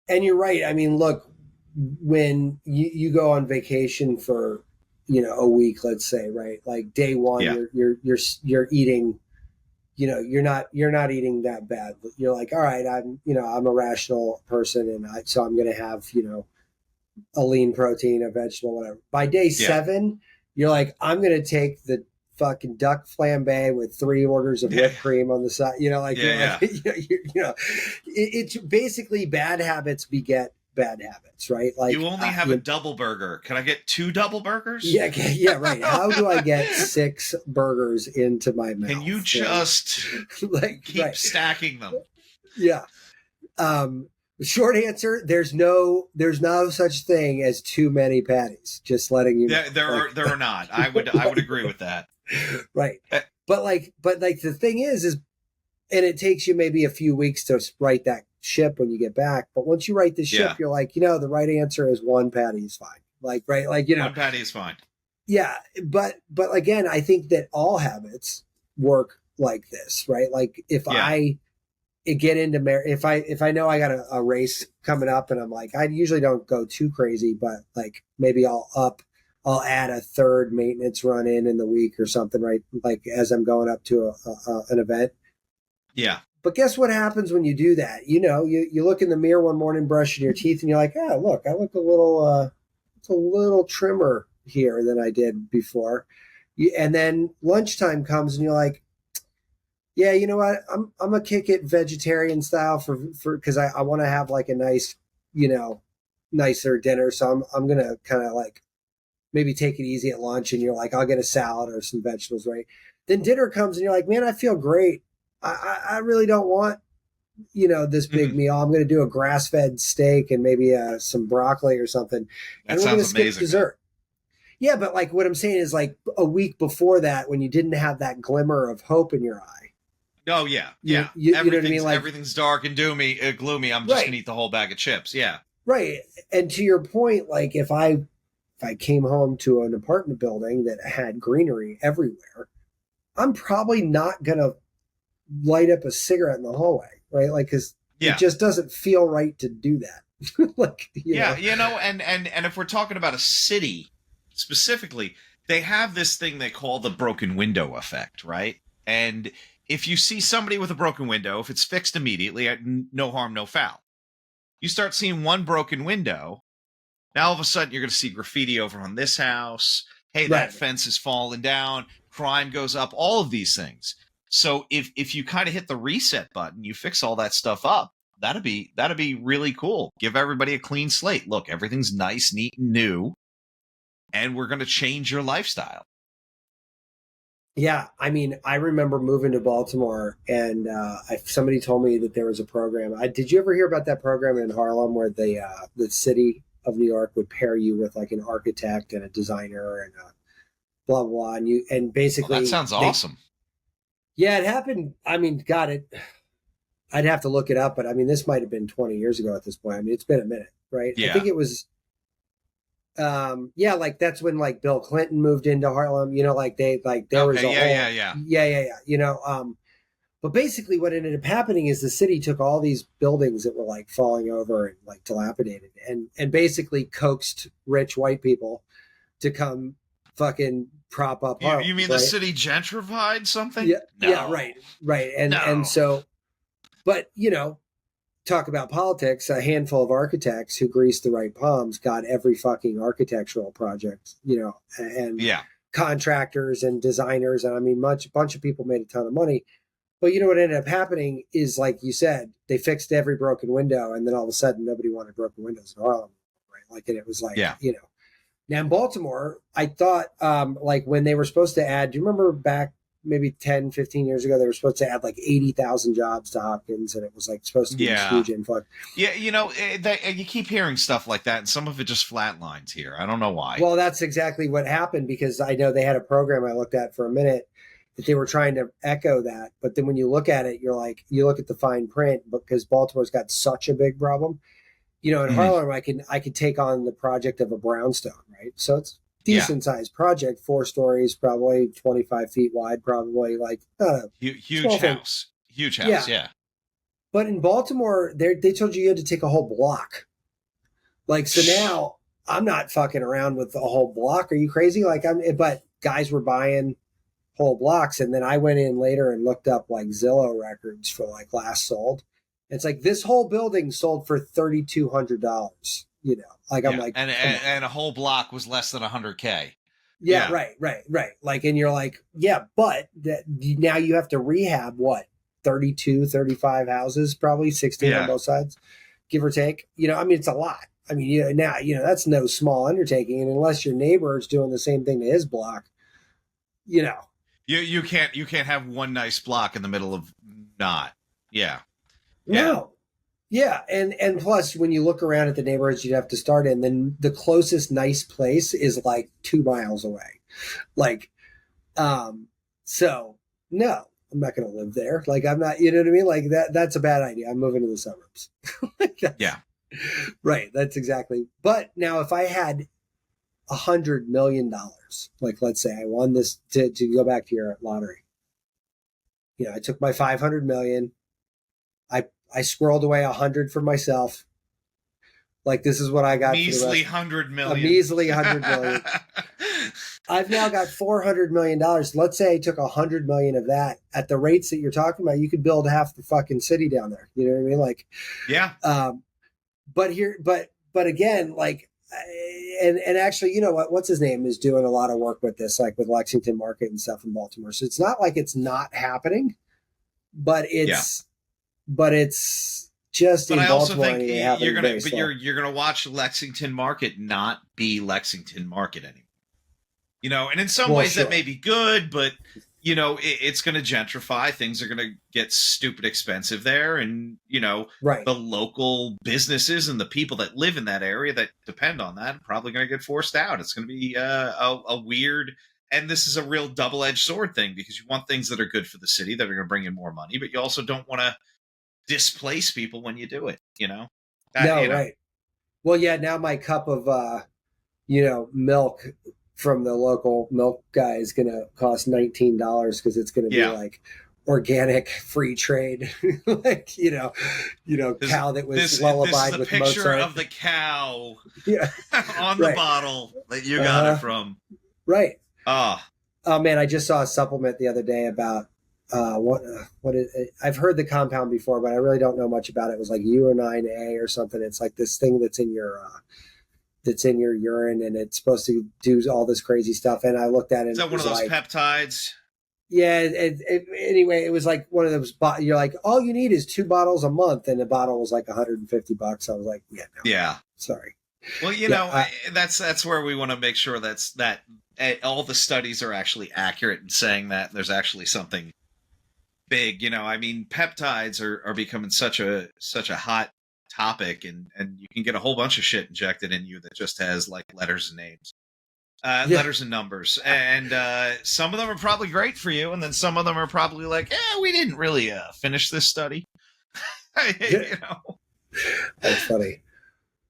And you're right. I mean, look, when you go on vacation for a week, let's say, right? Like day one, you're eating. You're not eating that bad. You're like, all right, I'm a rational person, and so I'm going to have a lean protein, a vegetable, whatever. By day 7, you're like, I'm going to take the fucking duck flambe with 3 orders of whipped cream on the side. It's basically bad habits beget bad habits, right? Like, you only have a double burger. Can I get 2 double burgers? Yeah, right. How do I get 6 burgers into my mouth? Can you just keep stacking them? Yeah. Short answer: there's no such thing as too many patties. Just letting you know. There are not. I would agree with that. Right. But the thing is, and it takes you maybe a few weeks to write that ship when you get back. But once you write the ship, you're like, the right answer is 1 patty is fine. Like, right. Like, 1 patty is fine. Yeah. But again, I think that all habits work like this, right? Like if I get into if I know I got a race coming up and I'm like, I usually don't go too crazy, but like maybe I'll add a third maintenance run in the week or something, right? Like as I'm going up to an event. Yeah. But guess what happens when you do that? You look in the mirror one morning, brushing your teeth, and you're like, look, I look a little trimmer here than I did before. And then lunchtime comes and you're like, yeah, you know what? I'm gonna kick it vegetarian style for because I want to have like a nice, nicer dinner. So I'm gonna kind of like maybe take it easy at lunch, and you're like, I'll get a salad or some vegetables, right? Then dinner comes and you're like, man, I feel great. I really don't want, this big meal. I'm going to do a grass-fed steak and maybe some broccoli or something. That and we're going to skip dessert. Yeah, but like what I'm saying is like a week before that, when you didn't have that glimmer of hope in your eye. Oh yeah, yeah. You know what I mean? Like, everything's dark and gloomy. I'm just going to eat the whole bag of chips. Yeah. Right. And to your point, like if I came home to an apartment building that had greenery everywhere, I'm probably not going to light up a cigarette in the hallway, right? Like, because it just doesn't feel right to do that. Like, and if we're talking about a city specifically, they have this thing they call the broken window effect, right? And if you see somebody with a broken window, if it's fixed immediately, no harm, no foul. You start seeing one broken window, now all of a sudden you're going to see graffiti over on this house. Hey, that fence is falling down. Crime goes up. All of these things. So if you kind of hit the reset button, you fix all that stuff up, that'd be really cool. Give everybody a clean slate. Look, everything's nice, neat, and new, and we're going to change your lifestyle. Yeah, I mean, I remember moving to Baltimore, and somebody told me that there was a program. Did you ever hear about that program in Harlem where the city of New York would pair you with like an architect and a designer and blah blah blah, and Oh, that basically sounds awesome. yeah, it happened. I mean, God, I'd have to look it up, but I mean, this might have been 20 years ago at this point. I mean, it's been a minute, right? I Yeah. think it was, yeah, like that's when like Bill Clinton moved into Harlem, like like there was Okay. a Yeah. whole, Yeah. Yeah. yeah, but basically what ended up happening is the city took all these buildings that were like falling over and like dilapidated and basically coaxed rich white people to come fucking prop up You Harlem, you mean the right? city gentrified something? Yeah, yeah, No. right. And No. so, but talk about politics, a handful of architects who greased the right palms got every fucking architectural project, and Yeah. contractors and designers. And I mean, bunch of people made a ton of money. But what ended up happening is, like you said, they fixed every broken window. And then all of a sudden, nobody wanted broken windows in Harlem. Right. Like, and it was like, Yeah. Now in Baltimore, I thought, like when they were supposed to add, do you remember back maybe 10, 15 years ago, they were supposed to add like 80,000 jobs to Hopkins, and it was like supposed to be this Yeah. huge influx. Yeah. You keep hearing stuff like that, and some of it just flatlines here. I don't know why. Well, that's exactly what happened, because I know they had a program I looked at for a minute that they were trying to echo that. But then when you look at it, you're like, you look at the fine print, because Baltimore's got such a big problem. In Mhm. Harlem, I can take on the project of a brownstone, right? So it's Yeah. decent sized project, 4 stories, probably 25 feet wide, probably like Huge small thing. house. Huge house. Yeah. Yeah. But in Baltimore, they told you had to take a whole block. Like, so now I'm not fucking around with a whole block. Are you crazy? But guys were buying whole blocks. And then I went in later and looked up like Zillow records for like last sold. It's like this whole building sold for $3,200. Like I'm Yeah. like, And, come and on. and a whole block was less than 100K. Yeah, Yeah. right. Like, and you're like, yeah, but now you have to rehab what, 32, 35 houses, probably 16 on Yeah. both sides, give or take. I mean, it's a lot. I mean, now, that's no small undertaking. And unless your neighbor is doing the same thing to his block, you know, You can't have one nice block in the middle of not. Yeah. Yeah. no. Yeah. And plus, when you look around at the neighborhoods you'd have to start in, then the closest nice place is like 2 miles away. Like, so no, I'm not going to live there. Like, I'm not, you know what I mean? Like that's a bad idea. I'm moving to the suburbs. Yeah. Right. That's exactly. But now if I had $100 million, like let's say I won this, to go back to your lottery, I took my 500 million. I squirreled away 100 for myself. Like, this is what I got Measly for 100 a million. measly 100 million. I've now got $400 million. Let's say I took 100 million of that at the rates that you're talking about. You could build half the fucking city down there. You know what I mean? Like, Yeah. But again, like, and actually, what's his name is doing a lot of work with this, like with Lexington Market and stuff in Baltimore. So it's not like it's not happening, but it's just But in I also Baltimore. think you're slow. gonna watch Lexington Market not be Lexington Market anymore. And in some Well, ways sure. that may be good, but it's going to gentrify. Things are going to get stupid expensive there, and Right. the local businesses and the people that live in that area that depend on that are probably going to get forced out. It's going to be a weird, and this is a real double-edged sword thing, because you want things that are good for the city that are going to bring in more money, but you also don't want to displace people when you do it. No, right. Well, yeah. Now my cup of milk from the local milk guy is going to cost $19, because it's going to be like organic, free trade, like cow that was lullabied with picture Mozart. of the cow Yeah. on the bottle that you got it from. Right. Oh man, I just saw a supplement the other day about what is, I've heard the compound before, but I really don't know much about it. It was like U9A or something. It's like this thing that's in your urine, and it's supposed to do all this crazy stuff. And I looked at it. Is that one of those peptides? Yeah. Anyway, it was like one of those. You're like, all you need is 2 bottles a month, and the bottle was like $150. I was like, yeah, no, yeah, sorry. Well, that's where we want to make sure that all the studies are actually accurate in saying that there's actually something big. I mean, peptides are becoming such a hot topic, and you can get a whole bunch of shit injected in you that just has like letters and names. Yeah. letters and numbers, and some of them are probably great for you, and then some of them are probably like, we didn't really finish this study. You know. That's funny.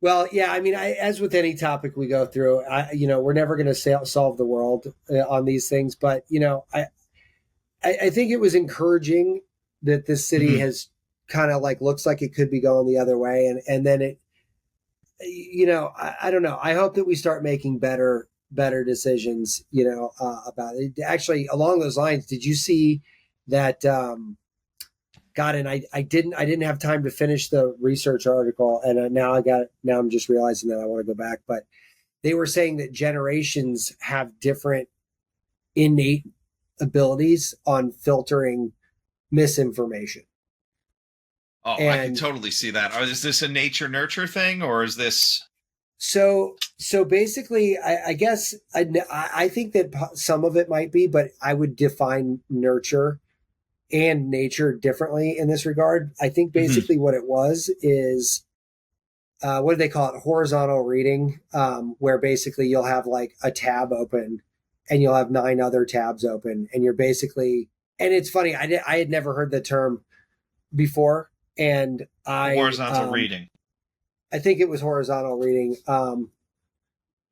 Well, yeah, I mean, as with any topic we go through, we're never going to solve the world on these things, but I think it was encouraging that this city Mhm. has kind of like looks like it could be going the other way, and then I don't know. I hope that we start making better decisions, about it. Actually, along those lines, did you see that? God, and I didn't have time to finish the research article, and now I'm just realizing that I want to go back, but they were saying that generations have different innate abilities on filtering misinformation. Oh, I can And totally see that. Is this a nature nurture thing, or is this? so basically, I guess I think that some of it might be, but I would define nurture and nature differently in this regard. I think Mhm. basically what it was is what do they call it? Horizontal reading, where basically you'll have like a tab open and you'll have 9 other tabs open, and you're basically. And it's funny, I had never heard the term before, and Horizontal reading. I think it was horizontal reading,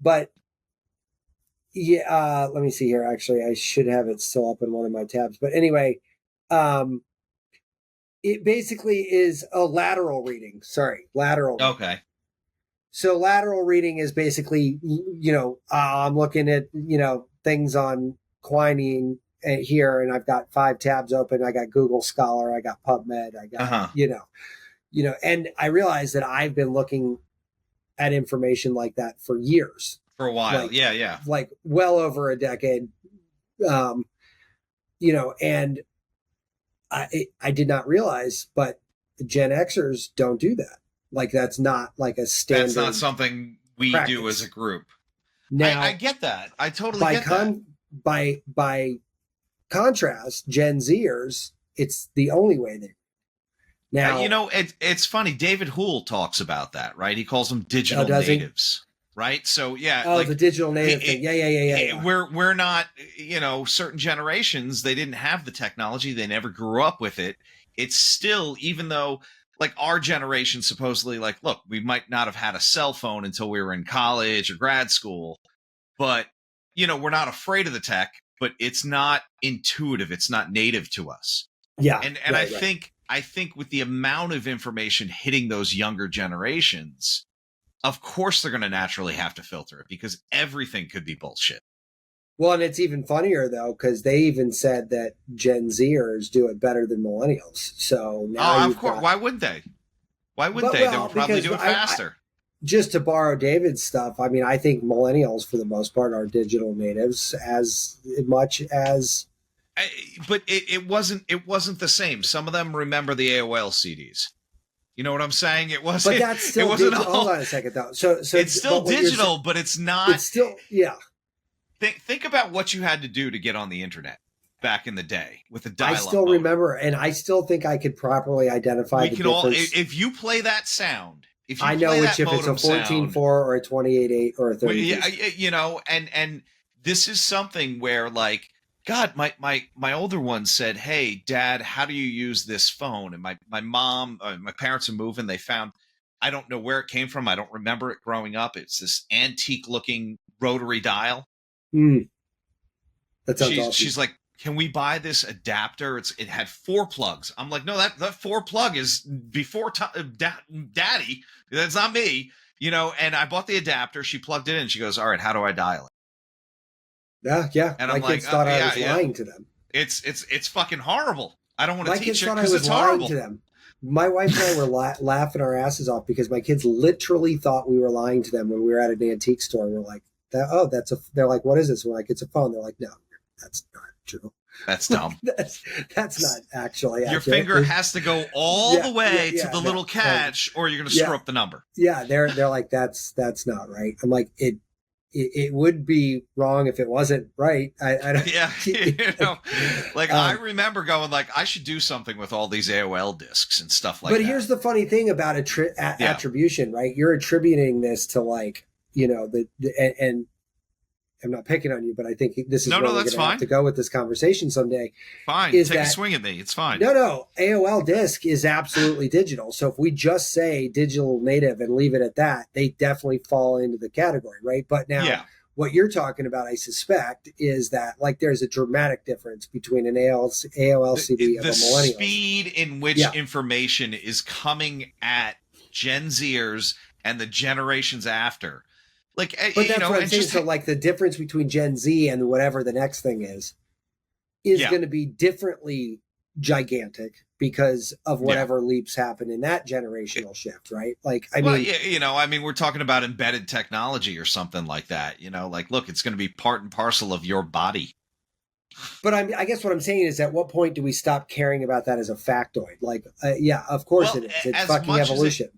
but yeah, let me see here. Actually, I should have it still up in one of my tabs, but anyway, um, it basically is a lateral reading. Sorry, lateral reading. Okay. So lateral reading is basically, I'm looking at, things on Quinine here, and I've got 5 tabs open. I got Google Scholar, I got PubMed, I Uh got, huh. and I realize that I've been looking at information like that for years, For a while. like, Yeah. Yeah. like well over a decade. Um, and I did not realize, but Gen Xers don't do that. Like that's not like a That's not standard something we do as a practice. group. I Now, get that. I totally by get that. con by contrast, Gen Zers, it's the only way they now. It's funny. David Houle talks about that, right? He calls them Oh, digital does he? natives, right? So yeah, Oh, the like digital native thing. Yeah. we're not, certain generations, they didn't have the technology, they never grew up with it. It's still, even though like our generation supposedly, like, look, we might not have had a cell phone until we were in college or grad school, but we're not afraid of the tech, but it's not intuitive, it's not native to us. Yeah, And I right. think with the amount of information hitting those younger generations, of course they're going to naturally have to filter it, because everything could be bullshit. Well, and it's even funnier though because they even said that Gen Zers do it better than millennials. So now Oh, of you've course. got, Why wouldn't they? Why wouldn't but they? They well, would probably because do it faster. just to borrow David's stuff, I mean, I think millennials for the most part are digital natives as much as. But it wasn't the same. Some of them remember the AOL CDs. You know what I'm saying? It But wasn't. that's It still wasn't digital. Hold all. on a second, though. So, It's still but what you're saying, digital, but it's not. it's still, yeah. Think about what you had to do to get on the internet back in the day with a I dial-up still modem. remember, and I still think I could properly identify We the can all, difference. if you play that sound, if you I know play which that if it's a modem 14.4 sound, or a 28.8 or a 32. and this is something where, like, God, my older one said, "Hey, Dad, how do you use this phone?" And my mom, my parents are moving. They found, I don't know where it came from. I don't remember it growing up. It's this antique looking rotary dial. Mm, that sounds awesome. She's like, "Can we buy this adapter? It had 4 plugs." I'm like, "No, that 4 plug is before Daddy. That's not me." And I bought the adapter. She plugged it in. She goes, "All right, how do I dial it?" Yeah. And My I'm like, kids thought I "Yeah, was yeah." lying to them. It's fucking horrible. I don't want to My teach kids it thought I because was it's lying horrible. to them. My wife and I were laughing our asses off because my kids literally thought we were lying to them when we were at an antique store. We're like, that's a. They're like, what is this? We're like, it's a phone. They're like, no, that's not true. That's Like, dumb. that's not actually Your accurate. finger has to go all the way to the little No, catch, or you're going to yeah, screw up the number. yeah. They're like, that's not right. I'm like, it would be wrong if it wasn't right. I don't. Yeah, like I Um, remember going like, I should do something with all these AOL discs and stuff like but that. here's the funny thing about Yeah. attribution, right? You're attributing this to like, and I'm not picking on you, but I think this is No, where no, we're that's going to have fine. to go with this conversation someday. Fine. Is Take a that swing at me. It's fine. no, AOL Disk is absolutely digital. So if we just say digital native and leave it at that, they definitely fall into the category, right? But now Yeah. what you're talking about, I suspect, is that like there's a dramatic difference between an AOL CD of The a millennial. speed in which Yeah. information is coming at Gen Zers and the generations after. Like, But you that's know, what I'm and saying. just So like the difference between Gen Z and whatever the next thing is yeah, going to be differently gigantic because of yeah. whatever leaps happen in that generational shift, right? Like, I Well, mean, yeah, you know, I mean, we're talking about embedded technology or something like that. You know, like, look, it's going to be part and parcel of your body. but I guess what I'm saying is, at what point do we stop caring about that as a factoid? Like, yeah, of course Well, it is. It's as fucking much as evolution.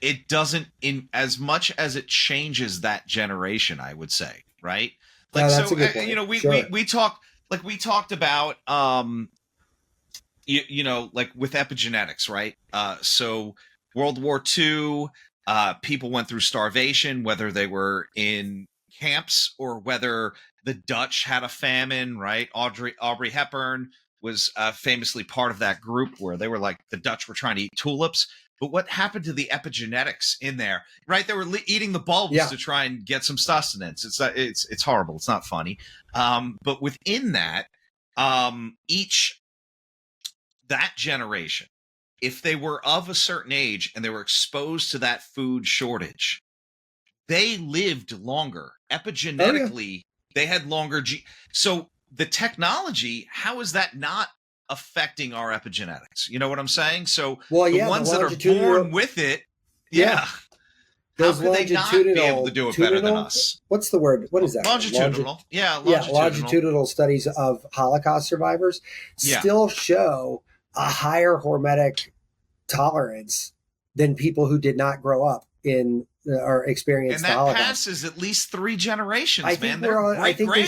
it doesn't, in as much as it changes that generation, I would say, right? Like, That's so a good point. you know, Sure. we talked, like, we talked about you know, like with epigenetics, right? So World War II, people went through starvation, whether they were in camps or whether the Dutch had a famine, right? Aubrey Hepburn was famously part of that group where they were like, the Dutch were trying to eat tulips. But what happened to the epigenetics in there, right? They were eating the bulbs to try and get some sustenance. It's horrible. It's not funny. But within that, each that generation, if they were of a certain age and they were exposed to that food shortage, they lived longer. Epigenetically, they had longer. So the technology, how is that not affecting our epigenetics? You know what I'm saying? So the ones that are born with it, how could they not be able to do it better than us? What's the word? What is that? Longitudinal. Longitudinal studies of Holocaust survivors still show a higher hormetic tolerance than people who did not grow up in or experience the Holocaust. And that Holocaust. passes at least 3 generations, I think man. I think they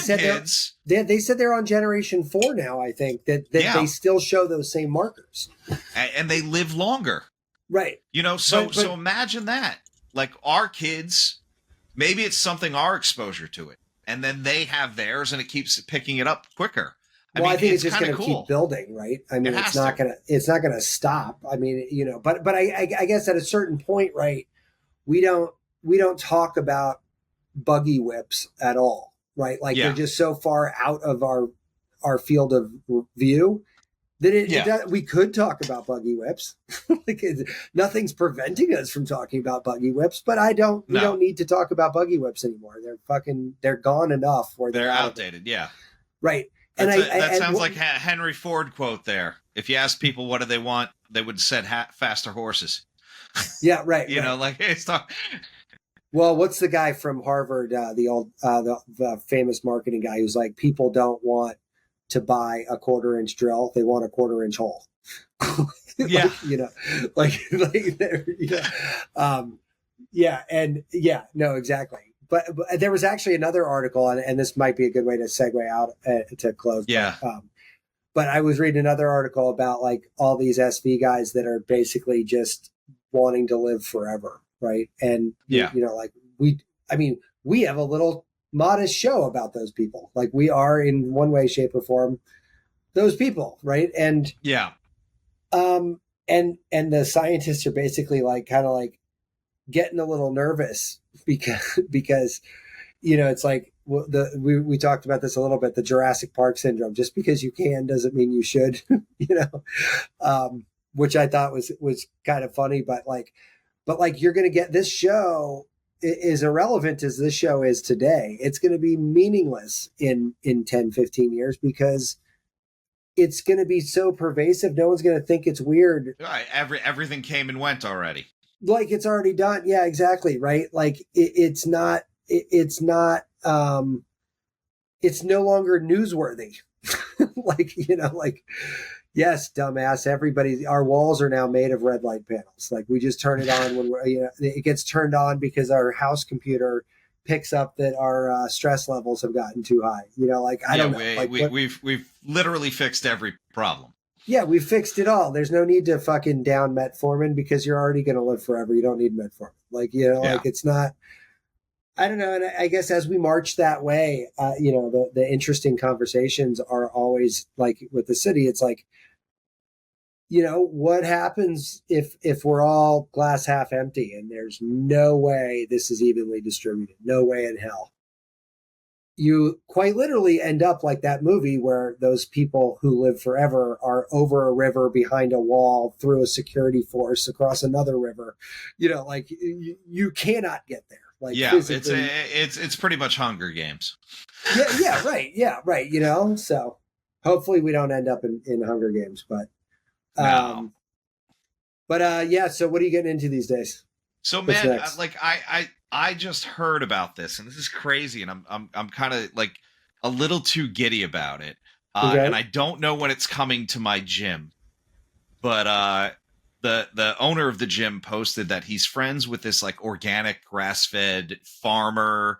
said they're on generation 4 now. I think that they still show those same markers, and they live longer. Right. You know, so imagine that. Like our kids, maybe it's something our exposure to it, and then they have theirs, and it keeps picking it up quicker. I think it's just going to keep building, right? I mean, it's not going to stop. I mean, you know, but I guess at a certain point, right, we don't talk about buggy whips at all, right? Like they're just so far out of our field of view that we could talk about buggy whips. Like nothing's preventing us from talking about buggy whips, but we don't need to talk about buggy whips anymore. They're gone enough where they're outdated. Yeah. Right. That sounds like a Henry Ford quote there. If you ask people what do they want, they would have said faster horses. Yeah, right. You know, like it's not. Well, what's the guy from Harvard, the famous marketing guy who's like, people don't want to buy a 1/4-inch drill; they want a 1/4-inch hole. Yeah, like, you know, no, exactly. But there was actually another article, and this might be a good way to segue out to close. Yeah. But I was reading another article about like all these SV guys that are basically just wanting to live forever, right? And you know, like we have a little modest show about those people. Like we are in one way, shape, or form those people, right? And and the scientists are basically like kind of like getting a little nervous because you know, it's like we talked about this a little bit, the Jurassic Park syndrome. Just because you can doesn't mean you should, you know, which I thought was kind of funny, but like you're going to get this show is irrelevant as this show is today. It's going to be meaningless in 10, 15 years because it's going to be so pervasive. No one's going to think it's weird. Right. Everything came and went already. Like it's already done. Yeah, exactly. Right. Like it's no longer newsworthy. Like, you know, like, yes, dumbass, our walls are now made of red light panels. Like we just turn it on when it gets turned on because our house computer picks up that our stress levels have gotten too high. You know, like, I don't know. Like, we've literally fixed every problem. Yeah, we fixed it all. There's no need to fucking down metformin because you're already going to live forever. You don't need metformin. Like, you know, like it's not, I don't know, and I guess as we march that way, the interesting conversations are always like with the city. It's like, what happens if we're all glass half empty and there's no way this is evenly distributed, no way in hell. You quite literally end up like that movie where those people who live forever are over a river, behind a wall, through a security force, across another river. Like you cannot get there. Like Yeah, physically. it's pretty much Hunger Games. Yeah, right. Yeah, right. So hopefully we don't end up in Hunger Games, but No. um, yeah. So what are you getting into these days? So What's man, next? I just heard about this, and this is crazy, and I'm kind of like a little too giddy about it. And Okay. I don't know when it's coming to my gym, but the owner of the gym posted that he's friends with this like organic grass fed farmer,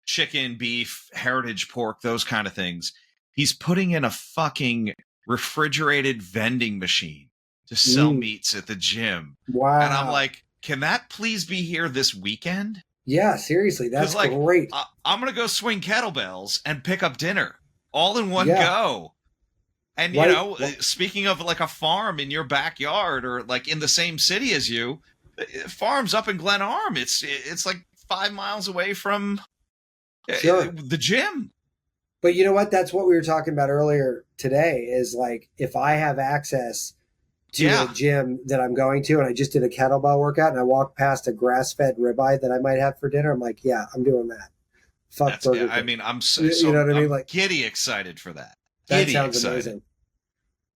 chicken, beef, heritage pork, those kind of things. He's putting in a fucking refrigerated vending machine to sell Mm, meats at the gym. And I'm wow. like, can that please be here this weekend? Yeah, seriously, Because, that's like, great. I'm going to go swing kettlebells and pick up dinner all in one Yeah. go. And, Right. Well, speaking of like a farm in your backyard or like in the same city as you, farms up in Glen Arm, it's like 5 miles away from sure. the gym. But you know what? That's what we were talking about earlier today is like if I have access to a Yeah. gym that I'm going to and I just did a kettlebell workout and I walk past a grass fed ribeye that I might have for dinner, I'm like, yeah, I'm doing that. Fuck That's yeah. Burger I King. mean, I'm You know what I mean? I'm Like, giddy excited for that. that Giddy sounds excited. amazing.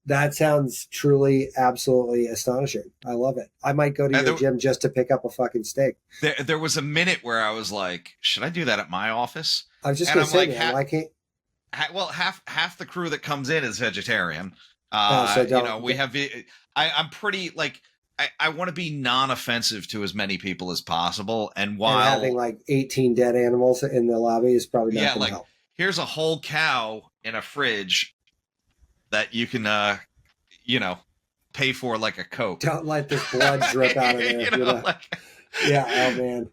That sounds truly, absolutely astonishing. I love it. I might go to And your gym just to pick up a fucking steak. there was a minute where I was like, should I do that at my office? I was just And going to I'm say, like, man, why can't? well, half the crew that comes in is vegetarian. Oh, so don't. We have. I'm pretty like. I want to be non-offensive to as many people as possible, and And having while like 18 dead animals in the lobby is probably not yeah, going to like help. here's a whole cow in a fridge that you can you know pay for like a Coke. Don't let this blood drip out of there. Like Yeah. Oh man,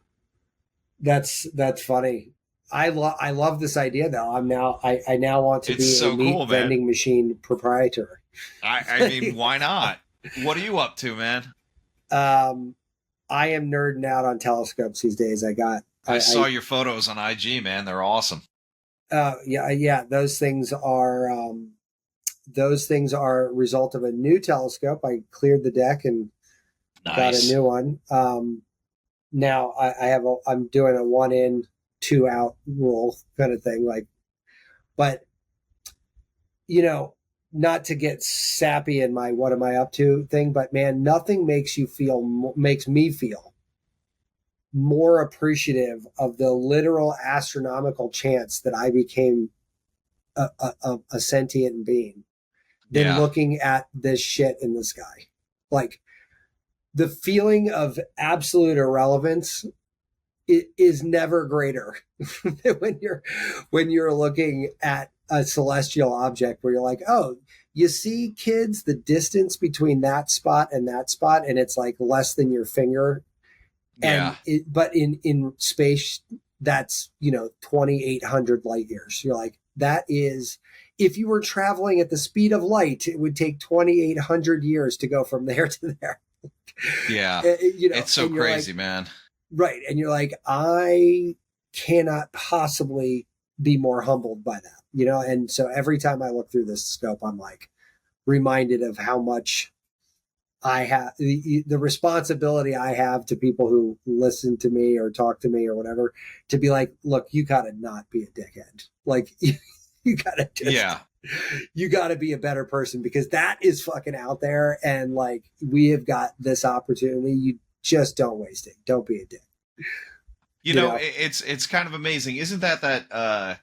that's funny. I love this idea though. I now want to it's be a so meat cool, man. vending machine proprietor. I mean, why not? What are you up to, man? um, I am nerding out on telescopes these days. I saw I your photos on IG, man. They're awesome. yeah. Those things are a result of a new telescope. I cleared the deck and got a Nice. new one. Now I'm doing a one in, two out rule kind of thing. Like, but you know, not to get sappy in my what am I up to thing, but man, nothing makes me feel more appreciative of the literal astronomical chance that I became a sentient being than Yeah. looking at this shit in the sky. Like the feeling of absolute irrelevance it is never greater than when you're looking at a celestial object where you're like, oh, you see, kids, the distance between that spot and it's like less than your finger, Yeah. but in space, that's 2,800 light years. You're like, that is. If you were traveling at the speed of light, it would take 2,800 years to go from there to there. Yeah. It's so And you're like, crazy, man. right. And you're like, I cannot possibly be more humbled by that. And so every time I look through this scope, I'm like reminded of how much I have the responsibility I have to people who listen to me or talk to me or whatever to be like, look, you gotta not be a dickhead. Like you gotta just Yeah. you gotta be a better person because that is fucking out there and like we have got this opportunity. You just don't waste it. Don't be a dick. You You know, know? it's kind of amazing. Isn't that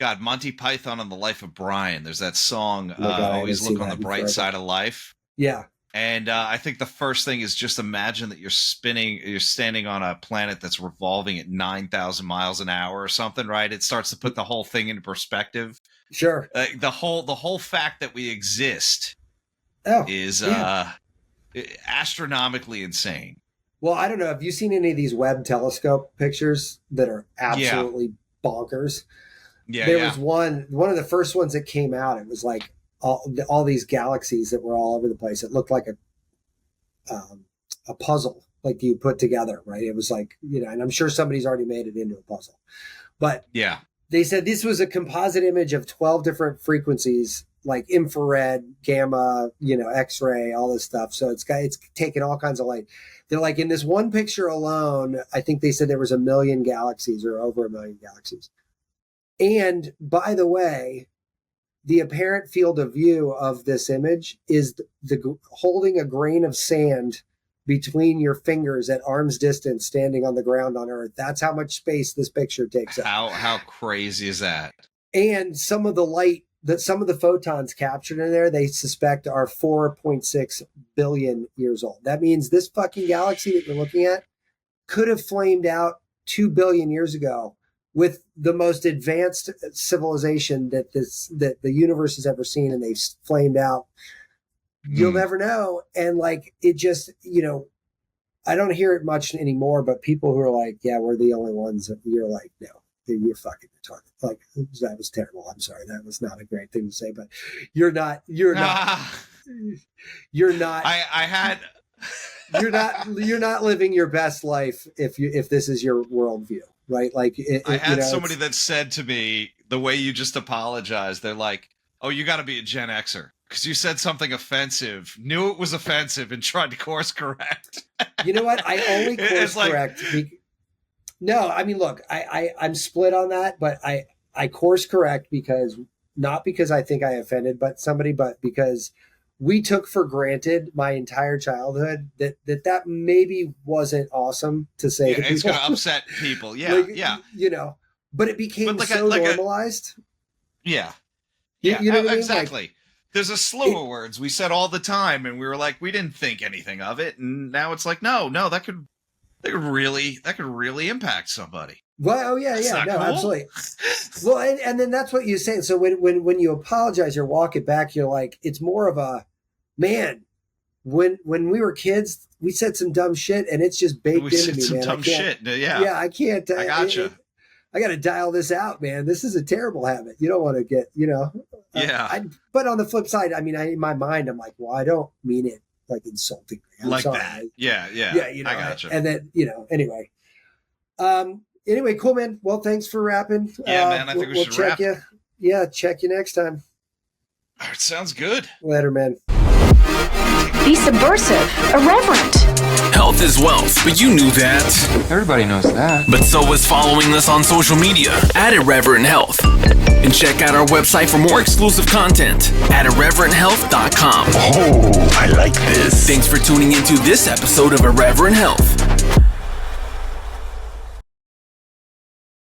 God, Monty Python on the Life of Brian. There's that song Oh my god, I haven't always seen look on that the in bright forever. side of life. Yeah. And I think the first thing is just imagine that you're standing on a planet that's revolving at 9,000 miles an hour or something, right? It starts to put the whole thing into perspective. Sure. The whole fact that we exist Oh, is yeah. astronomically insane. Well, I don't know. Have you seen any of these Webb telescope pictures that are absolutely bonkers? Yeah, There yeah. was one of the first ones that came out. It was like all these galaxies that were all over the place. It looked like a puzzle, like you put together, right? It was like, and I'm sure somebody's already made it into a puzzle. But Yeah. they said this was a composite image of 12 different frequencies, like infrared, gamma, X-ray, all this stuff. So it's taken all kinds of light. They're like, in this one picture alone, I think they said there was 1 million galaxies or over 1 million galaxies. And by the way, the apparent field of view of this image is the holding a grain of sand between your fingers at arm's distance, standing on the ground on Earth. That's how much space this picture takes up. How crazy is that? And some of the light that some of the photons captured in there, they suspect are 4.6 billion years old. That means this fucking galaxy that you're looking at could have flamed out 2 billion years ago with the most advanced civilization that the universe has ever seen, and they've flamed out. You'll never know. And like, it just, I don't hear it much anymore, but people who are like, yeah, we're the only ones, that you're like, no, you're fucking retarded. Like, that was terrible. I'm sorry. That was not a great thing to say, but you're not, you're not. You're not living your best life if this is your worldview, right? Like, I had somebody that said to me, the way you just apologized, they're like, oh, you got to be a Gen Xer because you said something offensive, knew it was offensive, and tried to course correct. You know what? I only course correct. No, I mean, look, I'm split on that, but I course correct not because I think I offended somebody, but because we took for granted my entire childhood that maybe wasn't awesome to say to people. It's going to upset people. Yeah, yeah. But it became normalized. Yeah. Yeah, exactly. Like, there's a slew of words we said all the time, and we were like, we didn't think anything of it, and now it's like, no, that could really impact somebody. Well, oh yeah, no, cool. Absolutely. Well, and then that's what you're saying. So when you apologize or walk it back, you're like, it's more of a, man, when we were kids, we said some dumb shit, and it's just baked into me, man. Dumb shit. Yeah, I can't. I gotcha. I got to dial this out, man. This is a terrible habit. You don't want to get, Yeah. But on the flip side, I mean, in my mind, I'm like, well, I don't mean it like insulting. I'm like sorry. that. Yeah. I gotcha. And then, anyway. Anyway, cool, man. Well, thanks for rapping. Yeah, man. I think we should check wrap. you. Yeah, check you next time. All right, sounds good. Later, man. Be subversive, irreverent. Health is wealth, but you knew that. Everybody knows that. But so is following us on social media at Irreverent Health. And check out our website for more exclusive content at irreverenthealth.com. Oh, I like this. Thanks for tuning into this episode of Irreverent Health.